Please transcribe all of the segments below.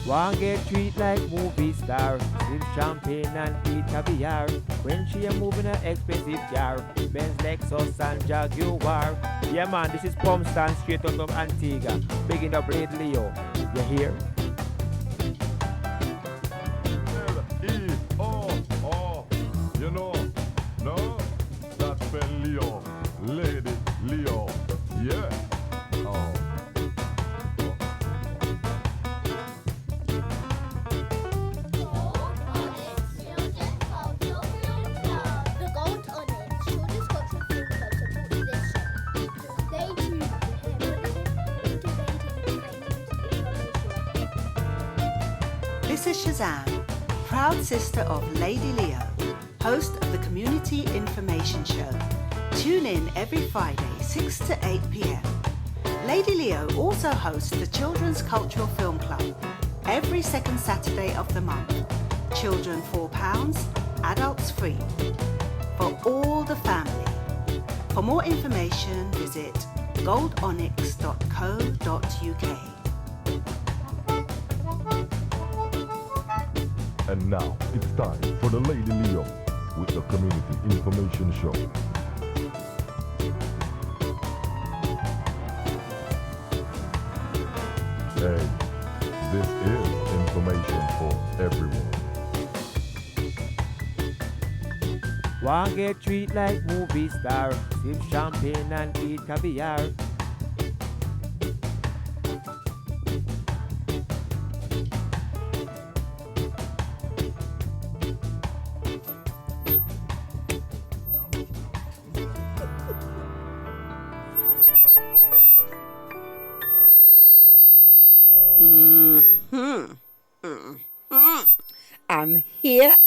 One get treat like movie star, sip champagne and eat caviar. When she a moving an expensive car, Benz, Lexus and Jaguar. Yeah man, this is Pump Stand straight out of Antigua. Bigging up Lady Leo. You hear? Leo, you know, no, that's Ben Leo, Lady Leo, yeah. Oh. The Gold Onyx Children's Cultural Film Club supports this show. Stay tuned to hear motivating information. This is Shazam, proud sister of Lady Leo, host of the Community Information Show. Tune in every Friday, 6 to 8 p.m. Lady Leo also hosts the Children's Cultural Film Club every second Saturday of the month. Children £4, adults free. For all the family. For more information, visit goldonyx.co.uk. And now it's time for the Lady Leo with the Community Information Show. Hey, this is information for everyone. One get treat like movie star, sip champagne and eat caviar.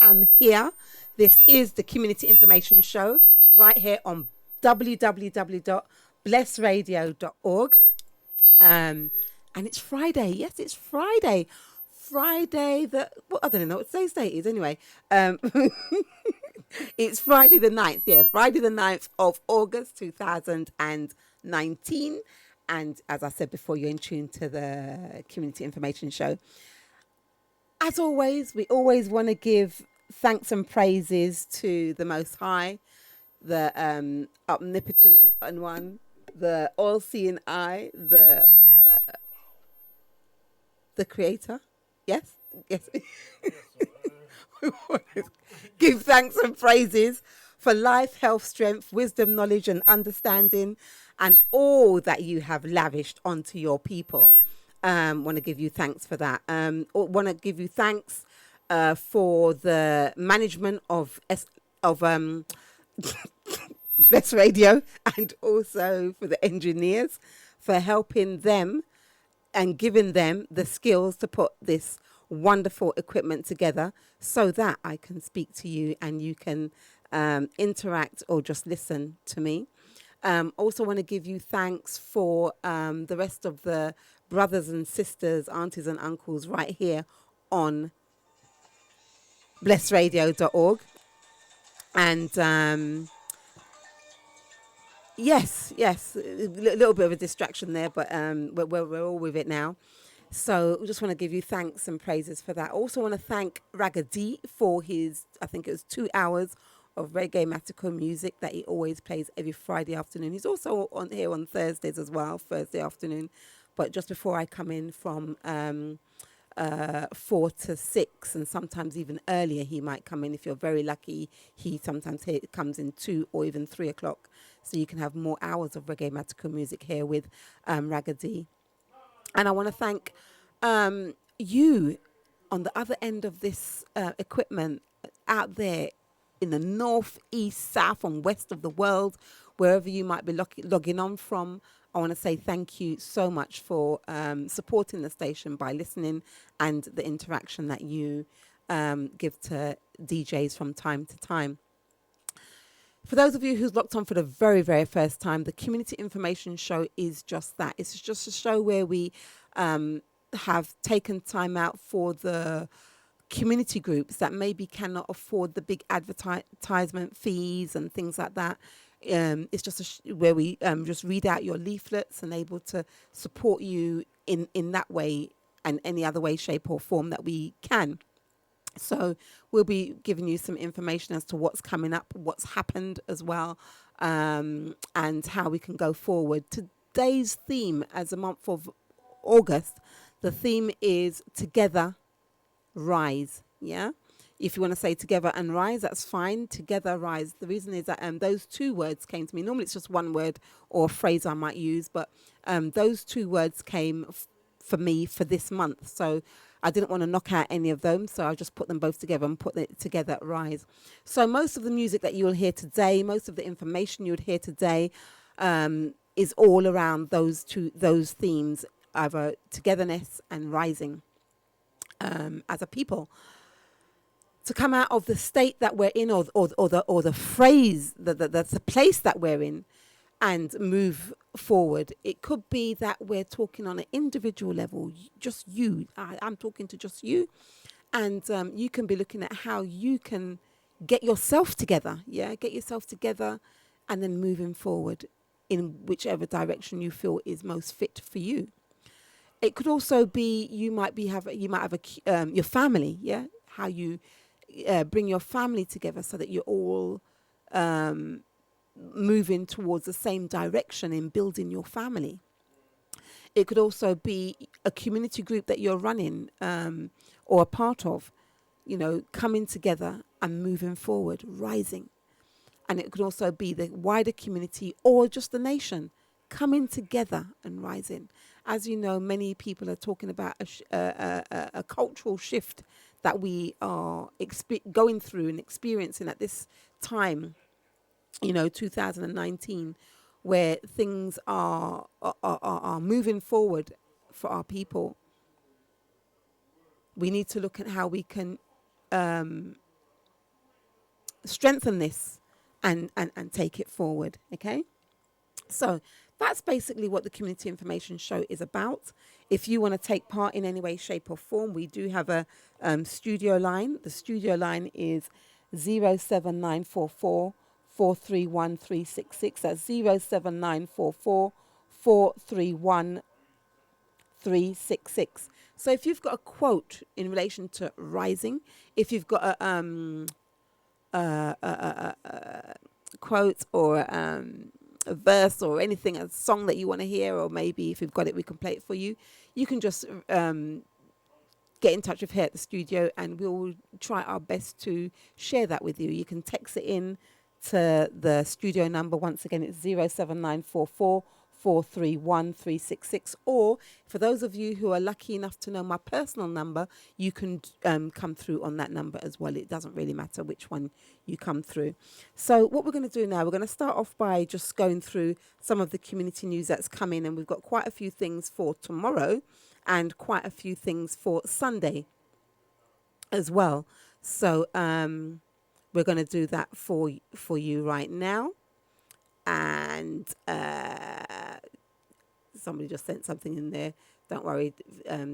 I'm here. This is the Community Information Show right here on www.blessradio.org. And it's Friday. Yes, it's Friday. Friday the, well, I don't know what today's date is anyway. It's Friday the 9th. Yeah, Friday the 9th of August 2019. And as I said before, you're in tune to the Community Information Show. As always, we always want to give thanks and praises to the Most High, the omnipotent one, the all-seeing eye, the Creator. Yes, yes. We want to give thanks and praises for life, health, strength, wisdom, knowledge, and understanding, and all that you have lavished onto your people. Want to give you thanks for that. Want to give you thanks for the management of Bless Radio, and also for the engineers for helping them and giving them the skills to put this wonderful equipment together so that I can speak to you and you can interact or just listen to me. Also want to give you thanks for the rest of the brothers and sisters, aunties and uncles right here on blessradio.org. And yes, a little bit of a distraction there, but we're all with it now. So we just want to give you thanks and praises for that. Also want to thank Ragga for his, I think it was 2 hours of reggae matical music that he always plays every Friday afternoon. He's also on here on Thursdays as well, Thursday afternoon. But just before I come in from 4 to 6, and sometimes even earlier, he might come in. If you're very lucky, he sometimes comes in 2 or even 3 o'clock. So you can have more hours of reggae matical music here with Ragga. And I want to thank you on the other end of this equipment out there in the north, east, south, and west of the world, wherever you might be logging on from. I want to say thank you so much for supporting the station by listening and the interaction that you give to DJs from time to time. For those of you who's locked on for the very, very first time, the Community Information Show is just that. It's just a show where we have taken time out for the community groups that maybe cannot afford the big advertisement fees and things like that. It's just where we just read out your leaflets and able to support you in that way and any other way, shape, or form that we can. So we'll be giving you some information as to what's coming up, what's happened as well, and how we can go forward. Today's theme, as a month of August, the theme is Together Rise. Yeah. If you want to say together and rise, that's fine. Together rise. The reason is that those two words came to me. Normally it's just one word or a phrase I might use, but those two words came for me for this month. So I didn't want to knock out any of them, so I just put them both together and put it together at Rise. So most of the music that you'll hear today, most of the information you'll hear today, is all around those themes, either togetherness and rising as a people. To come out of the state that we're in, or the phrase, the place that we're in, and move forward. It could be that we're talking on an individual level, just you. I'm talking to just you, and you can be looking at how you can get yourself together. Yeah, get yourself together, and then moving forward in whichever direction you feel is most fit for you. It could also be you might have your family. Yeah, how you bring your family together so that you're all moving towards the same direction in building your family. It could also be a community group that you're running or a part of, coming together and moving forward, rising. And it could also be the wider community or just the nation coming together and rising. As you know, many people are talking about a cultural shift that we are going through and experiencing at this time, 2019, where things are moving forward for our people. We need to look at how we can strengthen this and take it forward. Okay, so that's basically what the Community Information Show is about. If you want to take part in any way, shape or form, we do have a studio line. The studio line is 07944 431 366. That's 07944 431 366. So if you've got a quote in relation to rising, if you've got a quote or a verse or anything, a song that you want to hear, or maybe if you've got it, we can play it for you. You can just get in touch with her at the studio, and we'll try our best to share that with you. You can text it in to the studio number. Once again, it's 07944 431 366. Or for those of you who are lucky enough to know my personal number, you can come through on that number as well. It doesn't really matter which one you come through. So what we're going to do now, we're going to start off by just going through some of the community news that's coming, and we've got quite a few things for tomorrow and quite a few things for Sunday as well. So we're going to do that for you right now. And somebody just sent something in there. Don't worry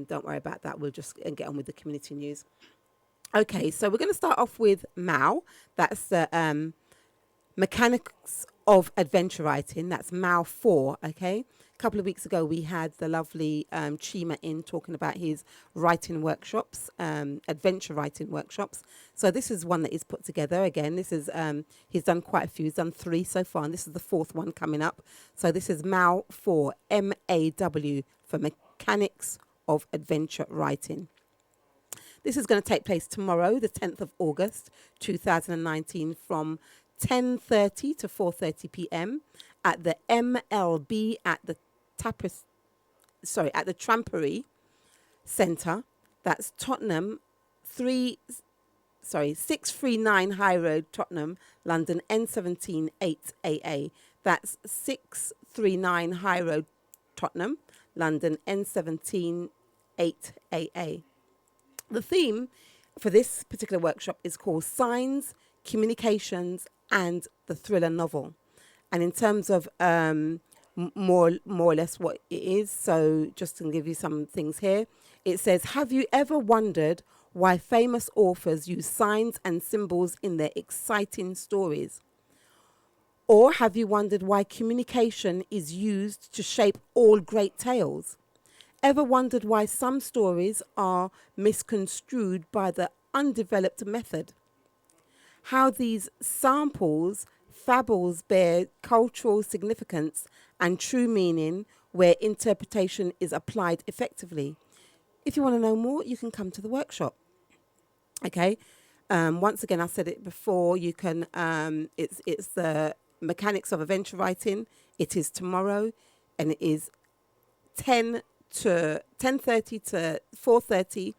about that. We'll just get on with the community news. Okay, so we're going to start off with MAU. That's the Mechanics of Adventure Writing. That's MAU 4, okay? A couple of weeks ago, we had the lovely Chima in talking about his writing workshops, adventure writing workshops. So this is one that he's put together. Again, this is he's done quite a few. He's done 3 so far, and this is the 4th one coming up. So this is MAW 4, MAW, for Mechanics of Adventure Writing. This is going to take place tomorrow, the 10th of August, 2019, from 10:30 to 4:30 p.m. at the MLB at the Trampery Centre. That's Tottenham 639 High Road, Tottenham, London, N17 8AA. That's 639 High Road, Tottenham, London, N17 8AA. The theme for this particular workshop is called Signs, Communications, and the Thriller Novel. And in terms of more or less what it is, so just to give you some things here, it says, have you ever wondered why famous authors use signs and symbols in their exciting stories? Or have you wondered why communication is used to shape all great tales? Ever wondered why some stories are misconstrued by the undeveloped method? How these samples, fables bear cultural significance and true meaning where interpretation is applied effectively? If you want to know more, you can come to the workshop. Okay. Once again, I said it before. You can. It's the mechanics of adventure writing. It is tomorrow, and it is 10:30 to 4:30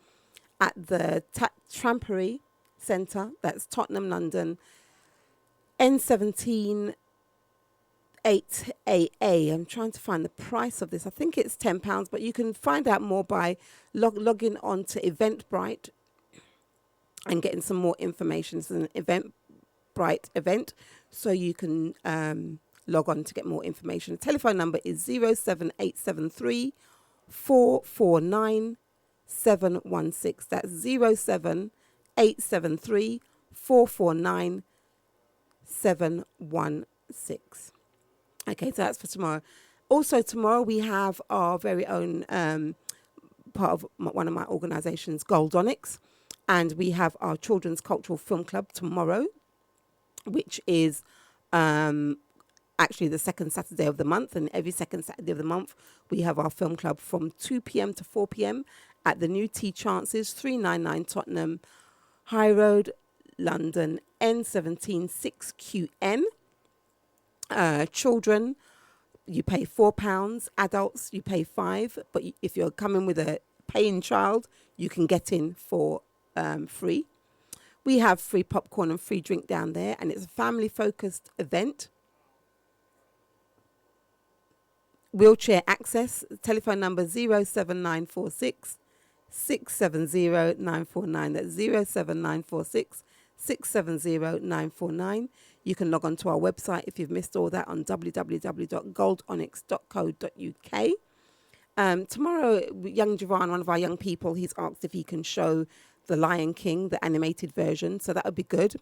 at the Trampery Centre. That's Tottenham, London. N17 8AA. I'm trying to find the price of this. I think it's £10, but you can find out more by logging on to Eventbrite and getting some more information. It's an Eventbrite event, so you can log on to get more information. The telephone number is 07873 449 716. That's 07873 449 716. Okay, so that's for tomorrow. Also tomorrow we have our very own part of one of my organisations, Gold Onyx, and we have our Children's Cultural Film Club tomorrow, which is actually the second Saturday of the month, and every second Saturday of the month we have our film club from 2 p.m. to 4 p.m. at the New Tea Chances, 399 Tottenham High Road, London, N17 6QN. Children, you pay £4. Adults, you pay £5. But if you're coming with a paying child, you can get in for free. We have free popcorn and free drink down there, and it's a family-focused event. Wheelchair access. Telephone number 07946 670 949. That's 07946 670 949. You can log on to our website if you've missed all that on www.goldonyx.co.uk. Tomorrow, young Javon, one of our young people, he's asked if he can show The Lion King, the animated version. So that would be good.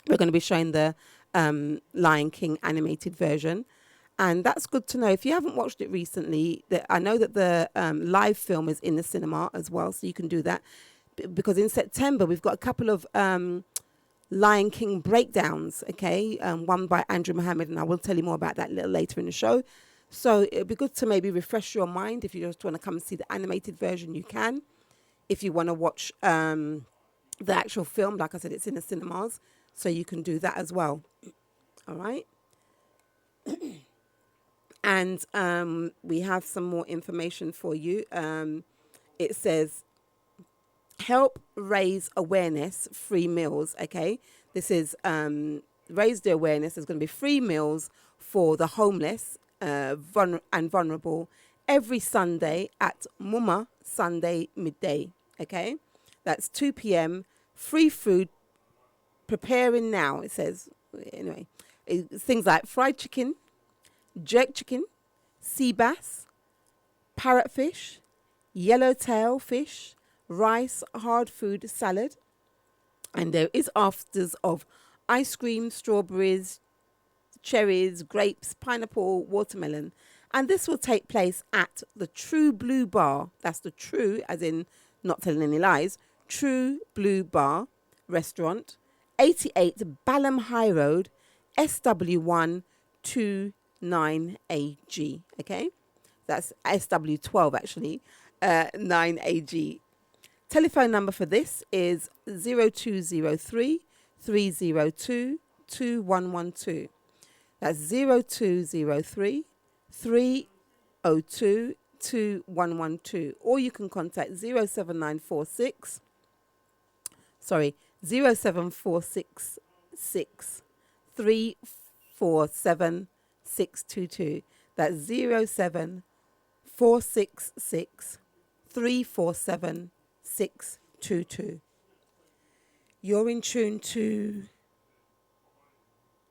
We're going to be showing the Lion King animated version. And that's good to know. If you haven't watched it recently, I know that the live film is in the cinema as well, so you can do that. Because in September, we've got a couple of Lion King breakdowns, okay? One by Andrew Mohammed, and I will tell you more about that a little later in the show. So it'd be good to maybe refresh your mind. If you just want to come and see the animated version, you can. If you want to watch the actual film, like I said, it's in the cinemas, so you can do that as well. All right? And we have some more information for you. It says, help raise awareness, free meals, okay? This is raise the awareness. There's going to be free meals for the homeless and vulnerable every Sunday at Mumma Sunday midday, okay? That's 2 p.m. Free food preparing now, it says. Anyway, it's things like fried chicken, jerk chicken, sea bass, parrotfish, yellowtail fish, rice, hard food salad. And there is afters of ice cream, strawberries, cherries, grapes, pineapple, watermelon. And this will take place at the True Blue Bar. That's the True, as in not telling any lies. True Blue Bar Restaurant, 88 Balham High Road, SW1 9AG. Okay, that's SW12 actually, 9AG. Telephone number for this is 0203 302 2112. That's 0203 302 2112. Or you can contact 07946. Sorry, 07466 347 622. That's 07466 347 622. You're in tune to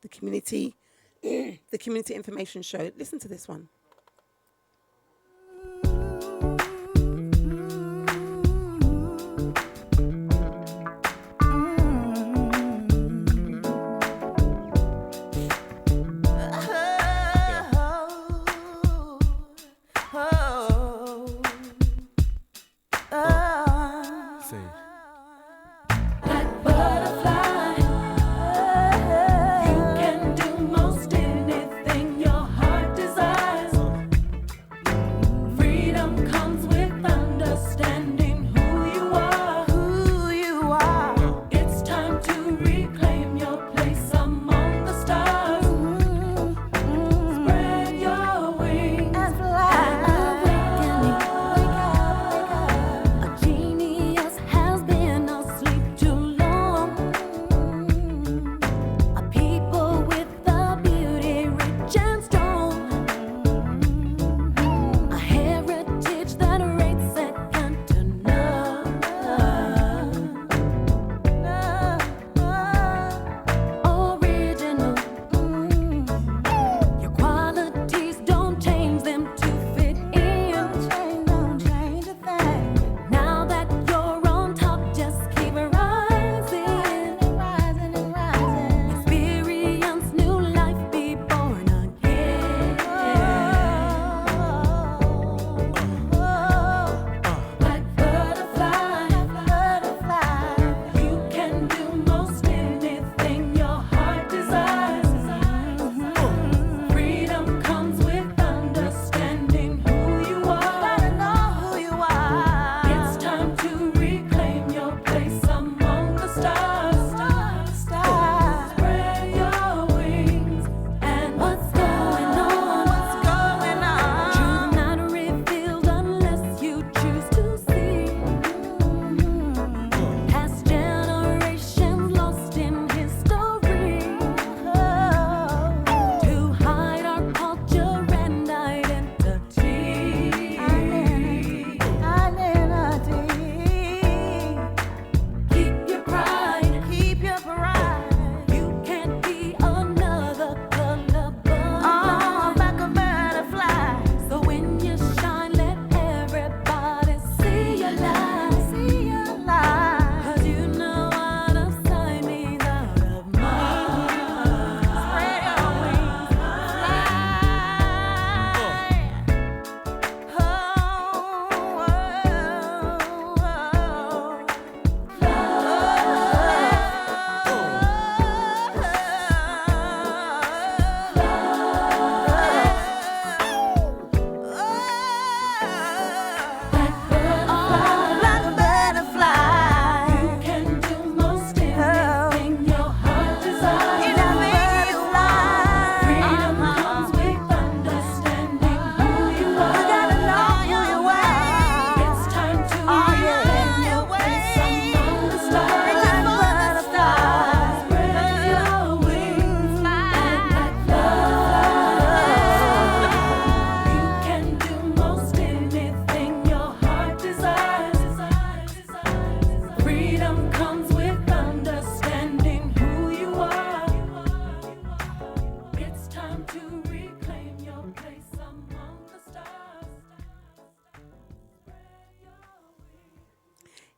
the community information show. Listen to this one.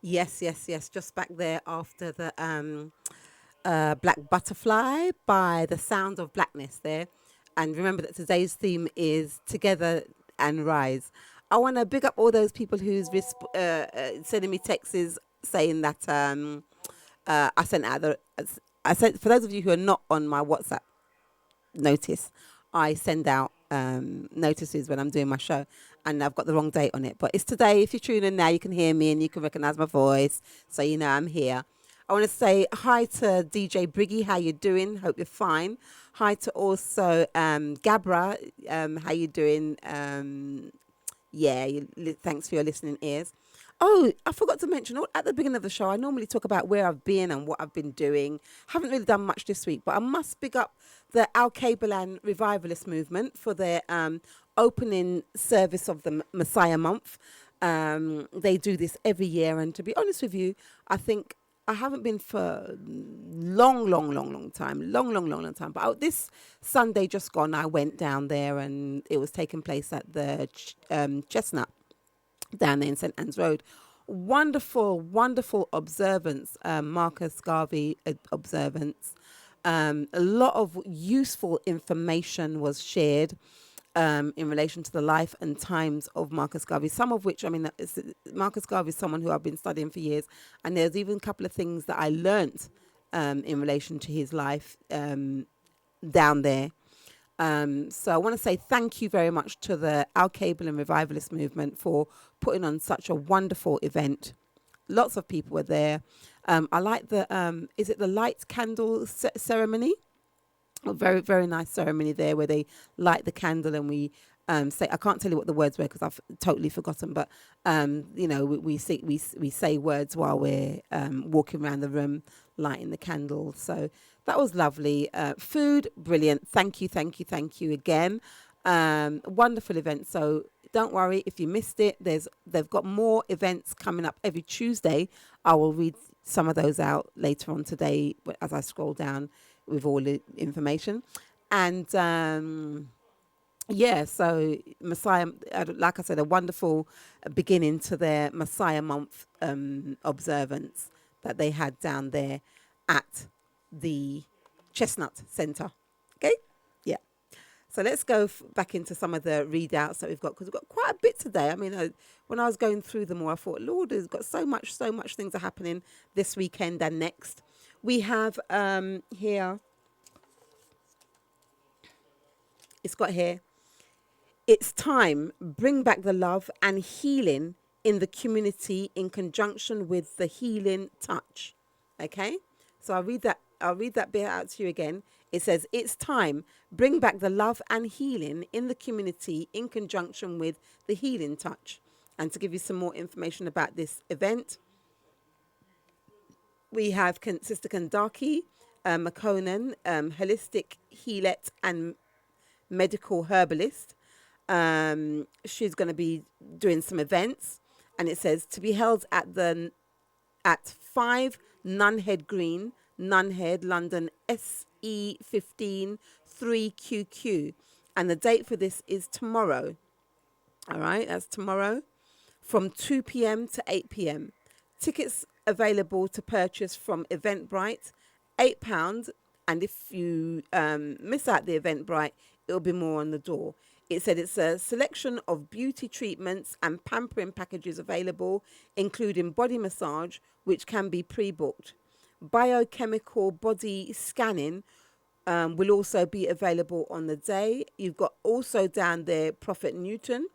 Yes, yes, yes. Just back there after the Black Butterfly by The Sound of Blackness there. And remember that today's theme is Together and Rise. I want to big up all those people who's sending me texts saying that I sent out I sent, for those of you who are not on my WhatsApp notice, I send out notices when I'm doing my show, and I've got the wrong date on it. But it's today. If you tune in now, you can hear me and you can recognize my voice, so you know I'm here. I want to say hi to DJ Briggy. How you doing? Hope you're fine. Hi to also Gabra. How you doing? Thanks for your listening ears. Oh, I forgot to mention at the beginning of the show, I normally talk about where I've been and what I've been doing. Haven't really done much this week, but I must big up the Al Kabalan Revivalist Movement for their opening service of the Messiah Month. They do this every year, and to be honest with you, I think I haven't been for long time. But this Sunday just gone, I went down there, and it was taking place at the Chestnut down there in St Anne's Road. Wonderful observance, Marcus Garvey observance. A lot of useful information was shared in relation to the life and times of Marcus Garvey, some of which, Marcus Garvey is someone who I've been studying for years, and there's even a couple of things that I learnt in relation to his life down there. So I want to say thank you very much to the Al Kabalan Revivalist Movement for putting on such a wonderful event. Lots of people were there. I like is it the light candle ceremony? A very, very nice ceremony there where they light the candle and we say, I can't tell you what the words were because I've totally forgotten, but we say words while we're walking around the room lighting the candle. So that was lovely. Food, brilliant. Thank you again. Wonderful event. So don't worry if you missed it. They've got more events coming up every Tuesday. I will read some of those out later on today as I scroll down with all the information. And so Messiah, like I said, a wonderful beginning to their Messiah Month observance that they had down there at the Chestnut Centre. Okay? Yeah. So let's go back into some of the readouts that we've got, because we've got quite a bit today. I mean, when I was going through them all, I thought, Lord, there's got so much things are happening this weekend and next. We have here, it's got here, it's time, bring back the love and healing in the community in conjunction with the healing touch. Okay? So I'll read that bit out to you again. It says, it's time, bring back the love and healing in the community in conjunction with the healing touch. And to give you some more information about this event, we have Sister Kandaki McConan, holistic healet and medical herbalist. She's going to be doing some events, and it says to be held at 5 Nunhead Green, Nunhead, London, SE15 3QQ, and the date for this is tomorrow. All right, that's tomorrow from 2 p.m. to 8 p.m. Tickets available to purchase from Eventbrite, £8, and if you miss out the Eventbrite, it'll be more on the door. It said it's a selection of beauty treatments and pampering packages available, including body massage, which can be pre-booked. Biochemical body scanning will also be available on the day. You've got also down there Prophet Newton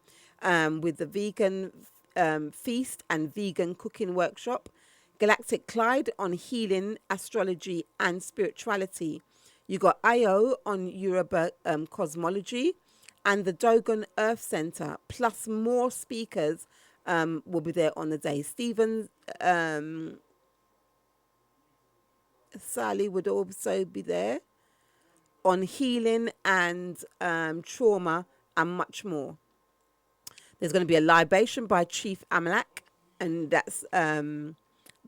with the vegan feast and vegan cooking workshop. Galactic Clyde on healing, astrology and spirituality. You got Io on Yoruba cosmology, and the Dogon Earth Center, plus more speakers will be there on the day. Stephen Sally would also be there on healing and trauma and much more. There's going to be a libation by Chief Amalak, and that's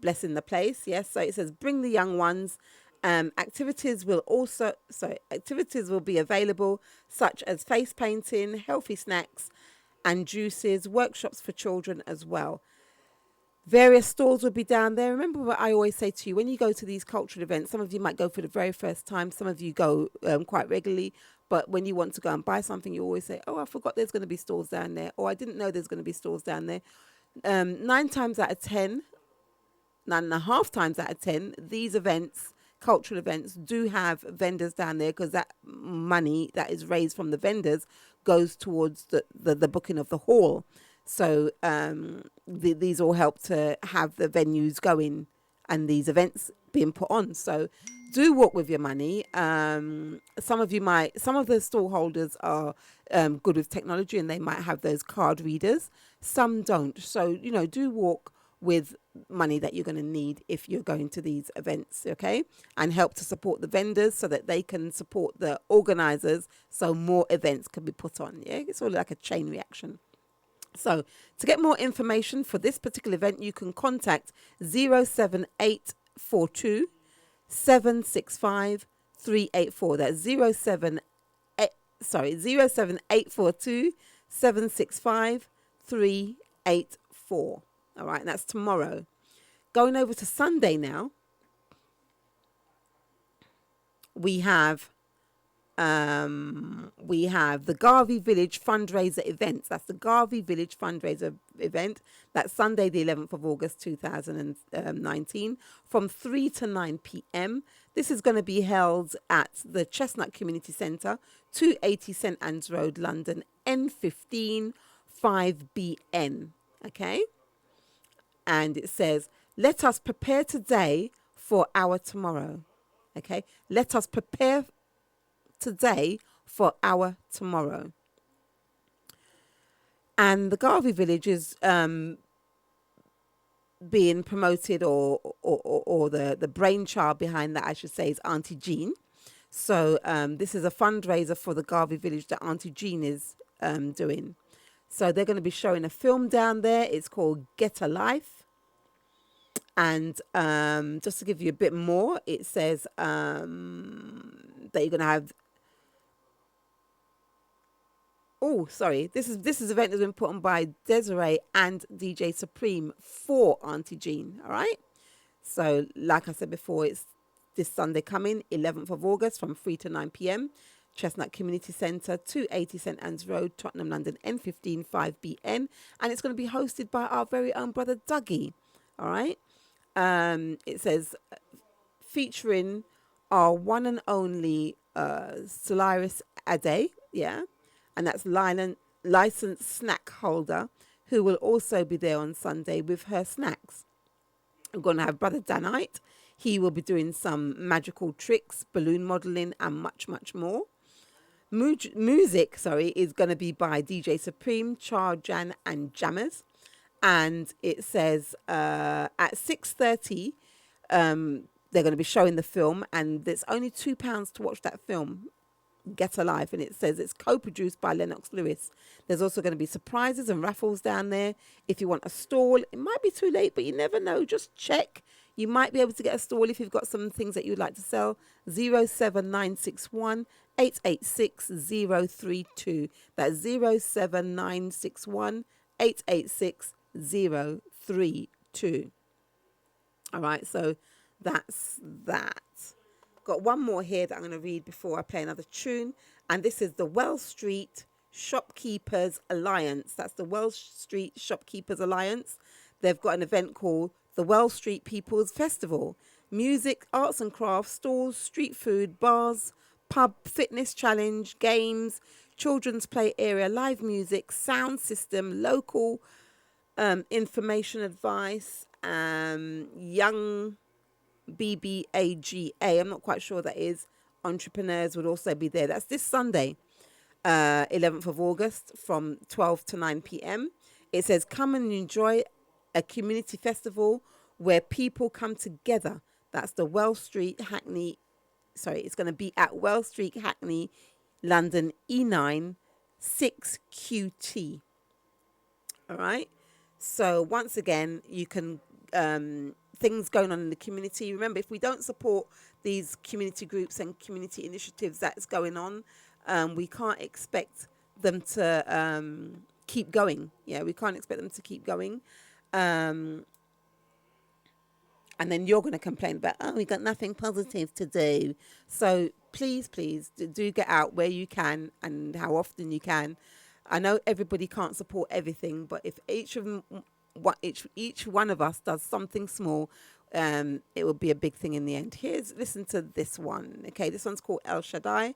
blessing the place. Yes, so it says bring the young ones. Activities will be available, such as face painting, healthy snacks and juices, workshops for children as well. Various stalls will be down there. Remember what I always say to you, when you go to these cultural events, some of you might go for the very first time, some of you go quite regularly, but when you want to go and buy something, you always say, oh, I forgot there's going to be stalls down there, or I didn't know there's going to be stalls down there. 9 times out of 10, 9.5 times out of 10, these events, cultural events, do have vendors down there, because that money that is raised from the vendors goes towards the booking of the hall. So these all help to have the venues going and these events being put on. So do walk with your money. Some of the stall holders are good with technology, and they might have those card readers. Some don't. So, do walk with money that you're going to need if you're going to these events, okay? And help to support the vendors so that they can support the organizers, so more events can be put on. Yeah, it's all like a chain reaction. So to get more information for this particular event, you can contact 07842 765 384. That's 07842 765 384. All right, and that's tomorrow. Going over to Sunday now, we have the Garvey Village fundraiser events. That's the Garvey Village fundraiser event. That's Sunday, the 11th of August, 2019, from 3 to 9 p.m. This is going to be held at the Chestnut Community Centre, 280 St Anne's Road, London, N15 5BN. Okay? And it says, let us prepare today for our tomorrow. Okay? Let us prepare today for our tomorrow. And the Garvey Village is being promoted, or the brainchild behind that, I should say, is Auntie Jean. So this is a fundraiser for the Garvey Village that Auntie Jean is doing. So they're going to be showing a film down there. It's called Get a Life. And just to give you a bit more, it says that you're going to have. Oh, sorry. This event has been put on by Desiree and DJ Supreme for Auntie Jean. All right. So, like I said before, it's this Sunday coming, 11th of August, from 3 to 9 p.m. Chestnut Community Centre, 280 St Anne's Road, Tottenham, London, N15 5BN, and it's going to be hosted by our very own brother Dougie. All right. It says featuring our one and only Solaris Ade, yeah, and that's licensed snack holder, who will also be there on Sunday with her snacks. We're going to have Brother Danite. He will be doing some magical tricks, balloon modelling, and much, much more. Music, is going to be by DJ Supreme, Char Jan, and Jammers. And it says at 6:30, they're going to be showing the film, and there's only £2 to watch that film, Get a Life, and it says it's co-produced by Lennox Lewis. There's also going to be surprises and raffles down there. If you want a stall, it might be too late, but you never know. Just check. You might be able to get a stall if you've got some things that you'd like to sell. 07961 886 032. That's 07961 886 032. All right, so that's that. Got one more here that I'm going to read before I play another tune, and this is the Wells Street Shopkeepers Alliance. That's the Wells Street Shopkeepers Alliance. They've got an event called the Wells Street People's Festival. Music, arts and crafts, stalls, street food, bars, pub, fitness challenge, games, children's play area, live music, sound system, local information advice, young BBAGA, I'm not quite sure what that is. Entrepreneurs would also be there. That's this Sunday, 11th of August, from 12 to 9 p.m. It says, come and enjoy a community festival where people come together. That's the Wells Street Hackney. Sorry, it's going to be at Wells Street Hackney, London, E9 6QT. All right. So once again, you can things going on in the community. Remember, if we don't support these community groups and community initiatives that's going on, we can't expect them to keep going. Yeah, we can't expect them to keep going. and then you're going to complain about, oh, we got nothing positive to do. So please, do get out where you can and how often you can. I know everybody can't support everything, but if each one of us does something small, it will be a big thing in the end. Listen to this one. Okay, this one's called El Shaddai.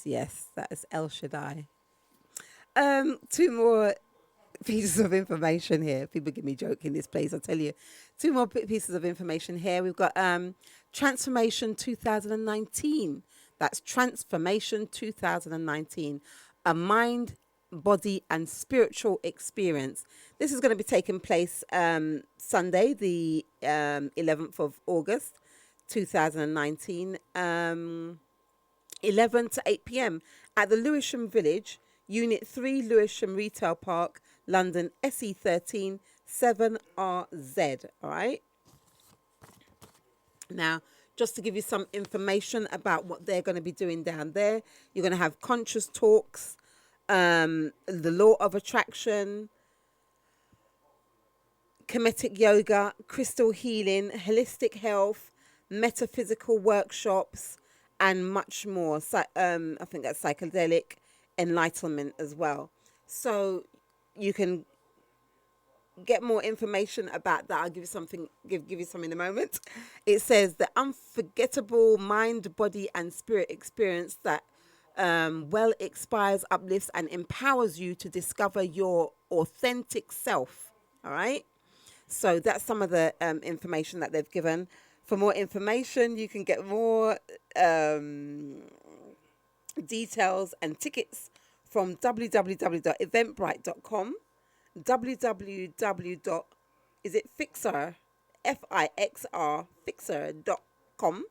Yes. That is El Shaddai. Two more pieces of information here. People give me joke in this place, I'll tell you. Two more pieces of information here. We've got Transformation 2019. That's Transformation 2019. A mind, body and spiritual experience. This is going to be taking place Sunday, the 11th of August, 2019. 11 to 8 p.m. at the Lewisham Village, Unit 3, Lewisham Retail Park, London, SE13 7RZ. All right. Now, just to give you some information about what they're going to be doing down there, you're going to have conscious talks, the law of attraction, Kemetic yoga, crystal healing, holistic health, metaphysical workshops, and much more. I think that's psychedelic enlightenment as well. So you can get more information about that. I'll give you something. Give you some in a moment. It says the unforgettable mind, body, and spirit experience that well inspires, uplifts, and empowers you to discover your authentic self. All right. So that's some of the information that they've given. For more information, you can get more details and tickets from www.eventbrite.com, fixer.com,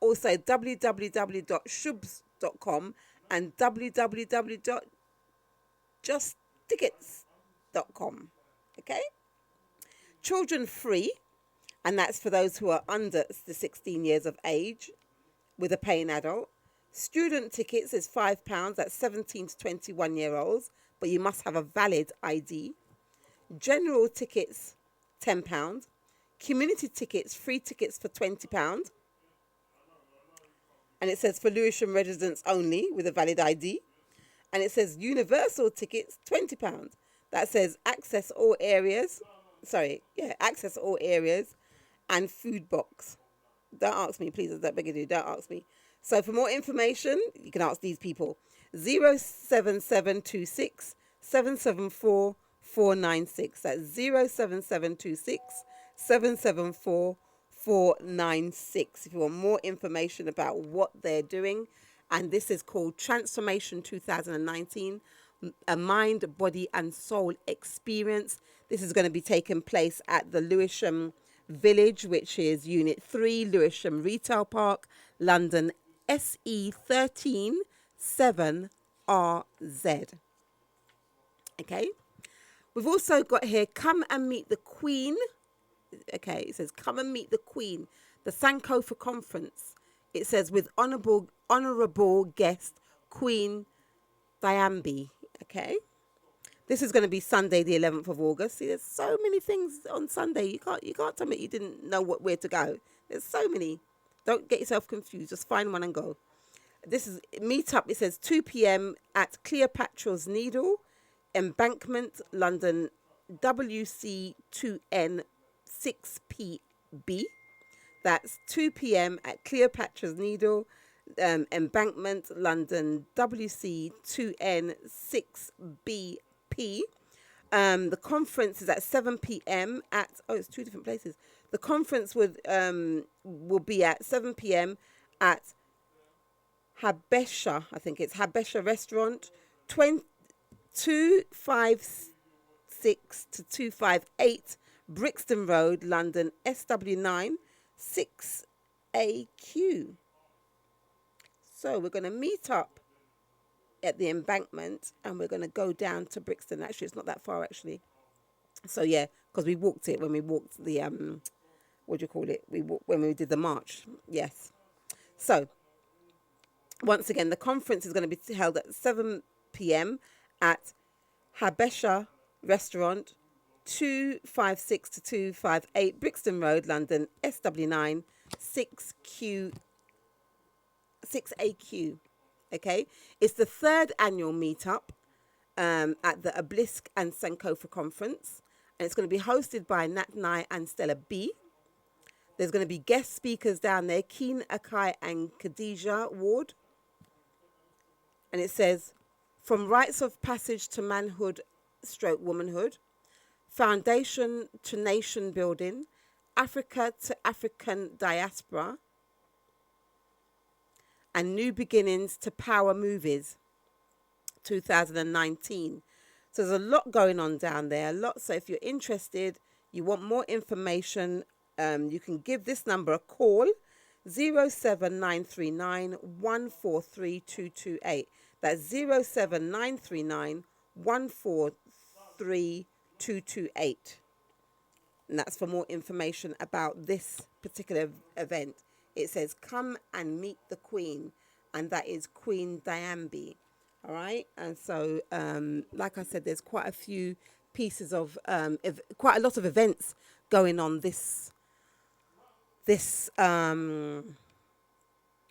also www.shubs.com, and www.justtickets.com. Okay? Children free, and that's for those who are under the 16 years of age with a paying adult. Student tickets is £5, that's 17 to 21-year-olds, but you must have a valid ID. General tickets, £10. Community tickets, free tickets for £20. And it says for Lewisham residents only with a valid ID. And it says universal tickets, £20. That says access all areas and food box. Don't ask me, please, I beg you, don't ask me. So for more information, you can ask these people. 07726 774 496. That's 07726 774 496. If you want more information about what they're doing. And this is called Transformation 2019, a mind, body and soul experience. This is going to be taking place at the Lewisham Village, which is Unit 3, Lewisham Retail Park, London, SE 13 7RZ. Okay. We've also got here, come and meet the Queen. Okay, it says, come and meet the Queen, the Sankofa Conference. It says, with honourable guest, Queen Diambi. Okay. This is going to be Sunday, the 11th of August. See, there's so many things on Sunday. You can't tell me you didn't know where to go. There's so many. Don't get yourself confused. Just find one and go. This is meetup. It says 2 p.m. at Cleopatra's Needle, Embankment, London, WC2N 6PB. That's 2 p.m. at Cleopatra's Needle, Embankment, London, WC2N 6BP. The conference is at 7 p.m. at, it's two different places. The conference will be at 7 p.m. at Habesha, I think it's Habesha Restaurant, 256 to 258 Brixton Road, London, SW9 6AQ. So we're going to meet up at the Embankment and we're going to go down to Brixton. Actually, it's not that far, actually. So, yeah, because we walked it when we walked the, what do you call it? When we did the march. Yes. So, once again, the conference is going to be held at 7 p.m. at Habesha Restaurant, 256 to 258 Brixton Road, London, SW9 6AQ. Okay, it's the third annual meetup at the Obelisk and Sankofa Conference, and it's going to be hosted by Nat Nye and Stella B. There's going to be guest speakers down there, Keen Akai and Khadija Ward. And it says, from rites of passage to manhood / womanhood, foundation to nation building, Africa to African diaspora, and new beginnings to power movies 2019. So there's a lot going on down there, a lot. So if you're interested, you want more information, you can give this number a call, 07939 143 228. That's 07939 143 228. And that's for more information about this particular event. It says, come and meet the Queen. And that is Queen Diambi. All right. And so, like I said, there's quite a few pieces of, quite a lot of events going on this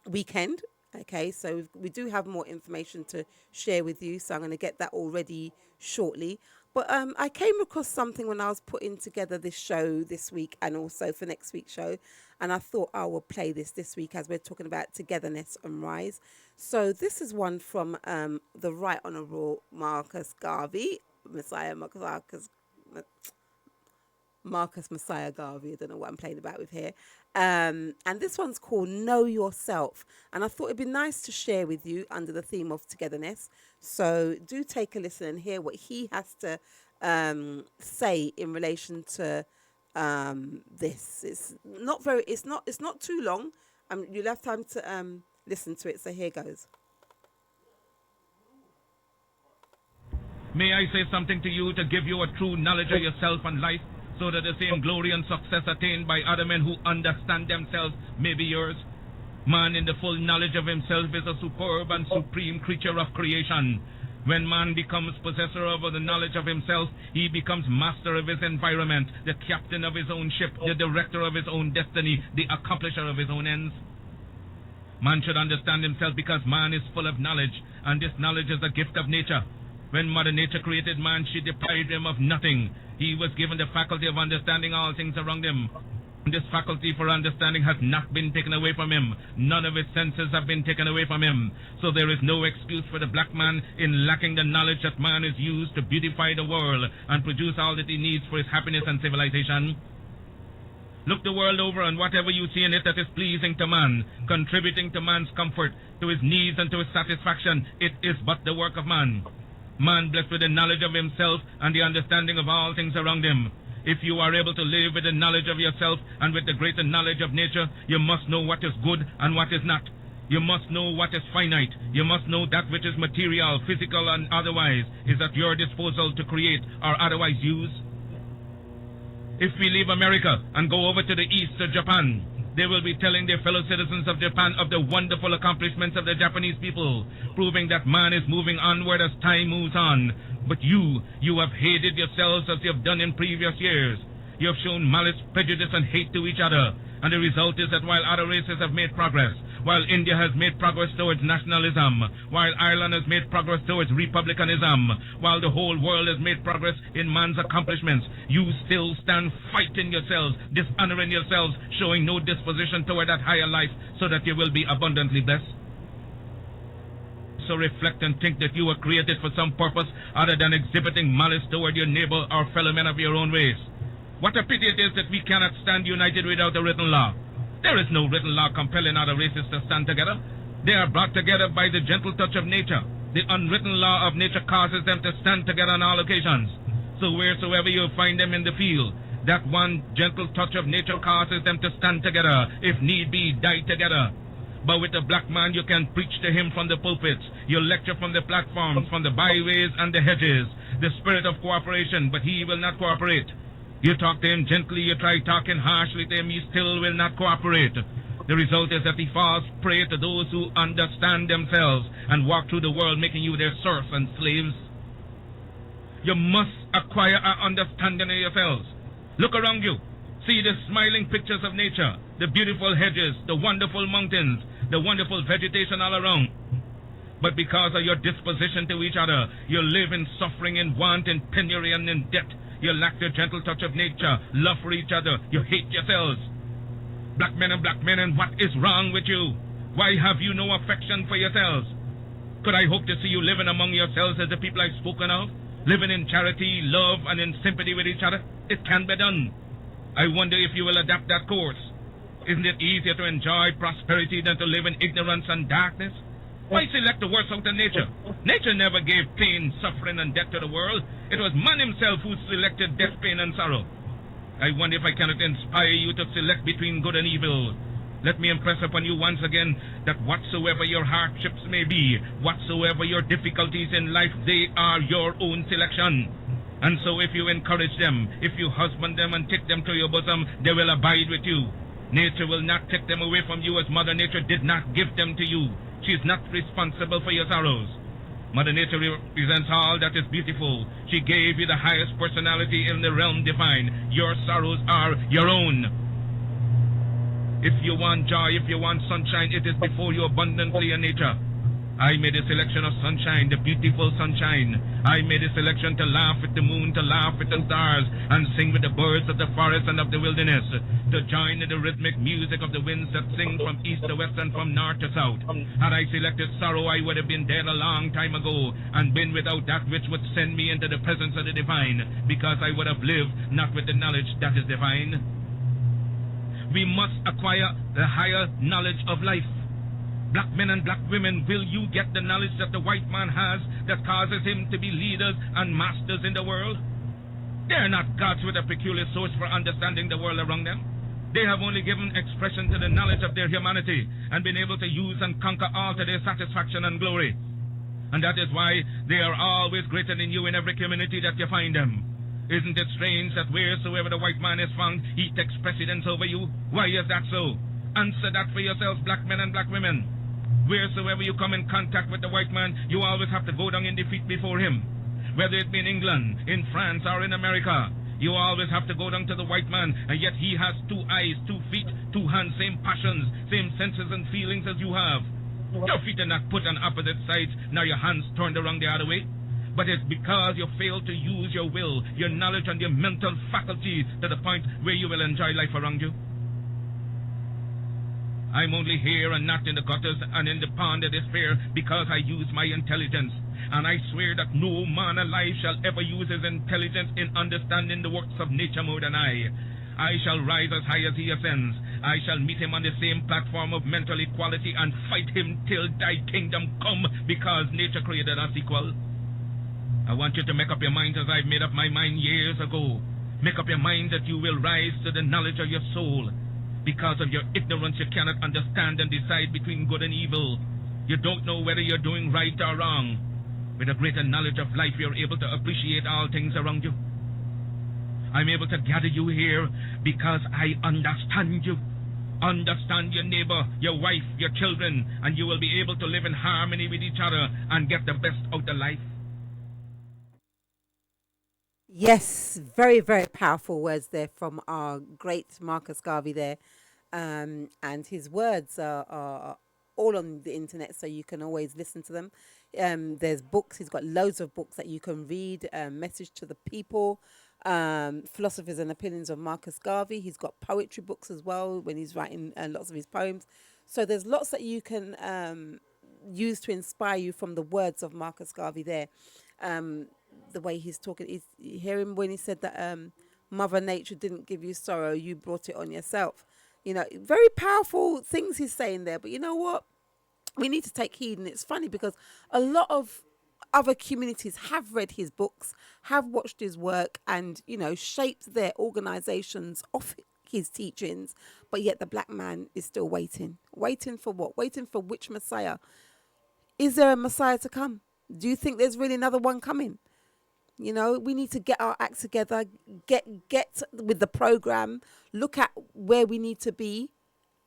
weekend. Okay, so we do have more information to share with you, so I'm going to get that all ready shortly. But I came across something when I was putting together this show this week and also for next week's show, and I thought I will play this week as we're talking about togetherness and rise. So this is one from the Right Honourable Marcus Garvey, Marcus Messiah Garvey. I don't know what I'm playing about with here. And this one's called Know Yourself. And I thought it'd be nice to share with you under the theme of togetherness. So do take a listen and hear what he has to say in relation to this. It's not too long. You'll have time to listen to it. So here goes. May I say something to you to give you a true knowledge of yourself and life, so that the same glory and success attained by other men who understand themselves may be yours? Man in the full knowledge of himself is a superb and supreme creature of creation. When man becomes possessor of the knowledge of himself, he becomes master of his environment, the captain of his own ship, the director of his own destiny, the accomplisher of his own ends. Man should understand himself because man is full of knowledge, and this knowledge is a gift of nature. When Mother Nature created man, she deprived him of nothing. He was given the faculty of understanding all things around him. This faculty for understanding has not been taken away from him. None of his senses have been taken away from him. So there is no excuse for the black man in lacking the knowledge that man is used to beautify the world and produce all that he needs for his happiness and civilization. Look the world over, and whatever you see in it that is pleasing to man, contributing to man's comfort, to his needs and to his satisfaction, it is but the work of man. Man blessed with the knowledge of himself and the understanding of all things around him. If you are able to live with the knowledge of yourself and with the greater knowledge of nature, you must know what is good and what is not. You must know what is finite. You must know that which is material, physical, and otherwise is at your disposal to create or otherwise use. If we leave America and go over to the east to Japan, they will be telling their fellow citizens of Japan of the wonderful accomplishments of the Japanese people, proving that man is moving onward as time moves on. But you have hated yourselves as you have done in previous years. You have shown malice, prejudice, and hate to each other. And the result is that while other races have made progress, while India has made progress towards nationalism, while Ireland has made progress towards republicanism, while the whole world has made progress in man's accomplishments, you still stand fighting yourselves, dishonoring yourselves, showing no disposition toward that higher life so that you will be abundantly blessed. So reflect and think that you were created for some purpose other than exhibiting malice toward your neighbor or fellow men of your own race. What a pity it is that we cannot stand united without a written law. There is no written law compelling other races to stand together. They are brought together by the gentle touch of nature. The unwritten law of nature causes them to stand together on all occasions. So wheresoever you find them in the field, that one gentle touch of nature causes them to stand together, if need be, die together. But with the black man, you can preach to him from the pulpits. You lecture from the platforms, from the byways and the hedges. The spirit of cooperation, but he will not cooperate. You talk to him gently, you try talking harshly to him, he still will not cooperate. The result is that he falls prey to those who understand themselves and walk through the world making you their serfs and slaves. You must acquire an understanding of yourselves. Look around you. See the smiling pictures of nature, the beautiful hedges, the wonderful mountains, the wonderful vegetation all around. But because of your disposition to each other, you live in suffering, in want, in penury, and in debt. You lack the gentle touch of nature, love for each other. You hate yourselves. Black men, and what is wrong with you? Why have you no affection for yourselves? Could I hope to see you living among yourselves as the people I've spoken of? Living in charity, love, and in sympathy with each other? It can be done. I wonder if you will adapt that course. Isn't it easier to enjoy prosperity than to live in ignorance and darkness? Why select the worst out of nature? Nature never gave pain, suffering, and death to the world. It was man himself who selected death, pain, and sorrow. I wonder if I cannot inspire you to select between good and evil. Let me impress upon you once again that whatsoever your hardships may be, whatsoever your difficulties in life, they are your own selection. And so if you encourage them, if you husband them and take them to your bosom, they will abide with you. Nature will not take them away from you, as Mother Nature did not give them to you. She is not responsible for your sorrows. Mother Nature represents all that is beautiful. She gave you the highest personality in the realm divine. Your sorrows are your own. If you want joy, if you want sunshine, it is before you abundantly in nature. I made a selection of sunshine, the beautiful sunshine. I made a selection to laugh with the moon, to laugh with the stars, and sing with the birds of the forest and of the wilderness, to join in the rhythmic music of the winds that sing from east to west and from north to south. Had I selected sorrow, I would have been dead a long time ago, and been without that which would send me into the presence of the divine, because I would have lived not with the knowledge that is divine. We must acquire the higher knowledge of life. Black men and black women, will you get the knowledge that the white man has that causes him to be leaders and masters in the world? They are not gods with a peculiar source for understanding the world around them. They have only given expression to the knowledge of their humanity and been able to use and conquer all to their satisfaction and glory. And that is why they are always greater than you in every community that you find them. Isn't it strange that wheresoever the white man is found, he takes precedence over you? Why is that so? Answer that for yourselves, black men and black women. Wheresoever you come in contact with the white man, you always have to go down in defeat before him. Whether it be in England, in France, or in America, you always have to go down to the white man, and yet he has 2 eyes, 2 feet, 2 hands, same passions, same senses and feelings as you have. Your feet are not put on opposite sides, nor your hands turned around the other way. But it's because you fail to use your will, your knowledge, and your mental faculties to the point where you will enjoy life around you. I'm only here and not in the gutters and in the pond of despair because I use my intelligence. And I swear that no man alive shall ever use his intelligence in understanding the works of nature more than I. I shall rise as high as he ascends. I shall meet him on the same platform of mental equality and fight him till thy kingdom come, because nature created us equal. I want you to make up your mind as I've made up my mind years ago. Make up your mind that you will rise to the knowledge of your soul. Because of your ignorance, you cannot understand and decide between good and evil. You don't know whether you're doing right or wrong. With a greater knowledge of life, you're able to appreciate all things around you. I'm able to gather you here because I understand you. Understand your neighbor, your wife, your children, and you will be able to live in harmony with each other and get the best out of life. Yes, very, very powerful words there from our great Marcus Garvey there. And his words are all on the internet, so you can always listen to them. There's books. He's got loads of books that you can read. Message to the People, Philosophies and Opinions of Marcus Garvey. He's got poetry books as well when he's writing lots of his poems. So there's lots that you can use to inspire you from the words of Marcus Garvey there. The way he's talking, you hear him when he said that Mother Nature didn't give you sorrow, you brought it on yourself. You know, very powerful things he's saying there. But you know what? We need to take heed. And it's funny because a lot of other communities have read his books, have watched his work, and, you know, shaped their organizations off his teachings. But yet the black man is still waiting. Waiting for what? Waiting for which Messiah? Is there a Messiah to come? Do you think there's really another one coming? You know, we need to get our act together, get with the program, look at where we need to be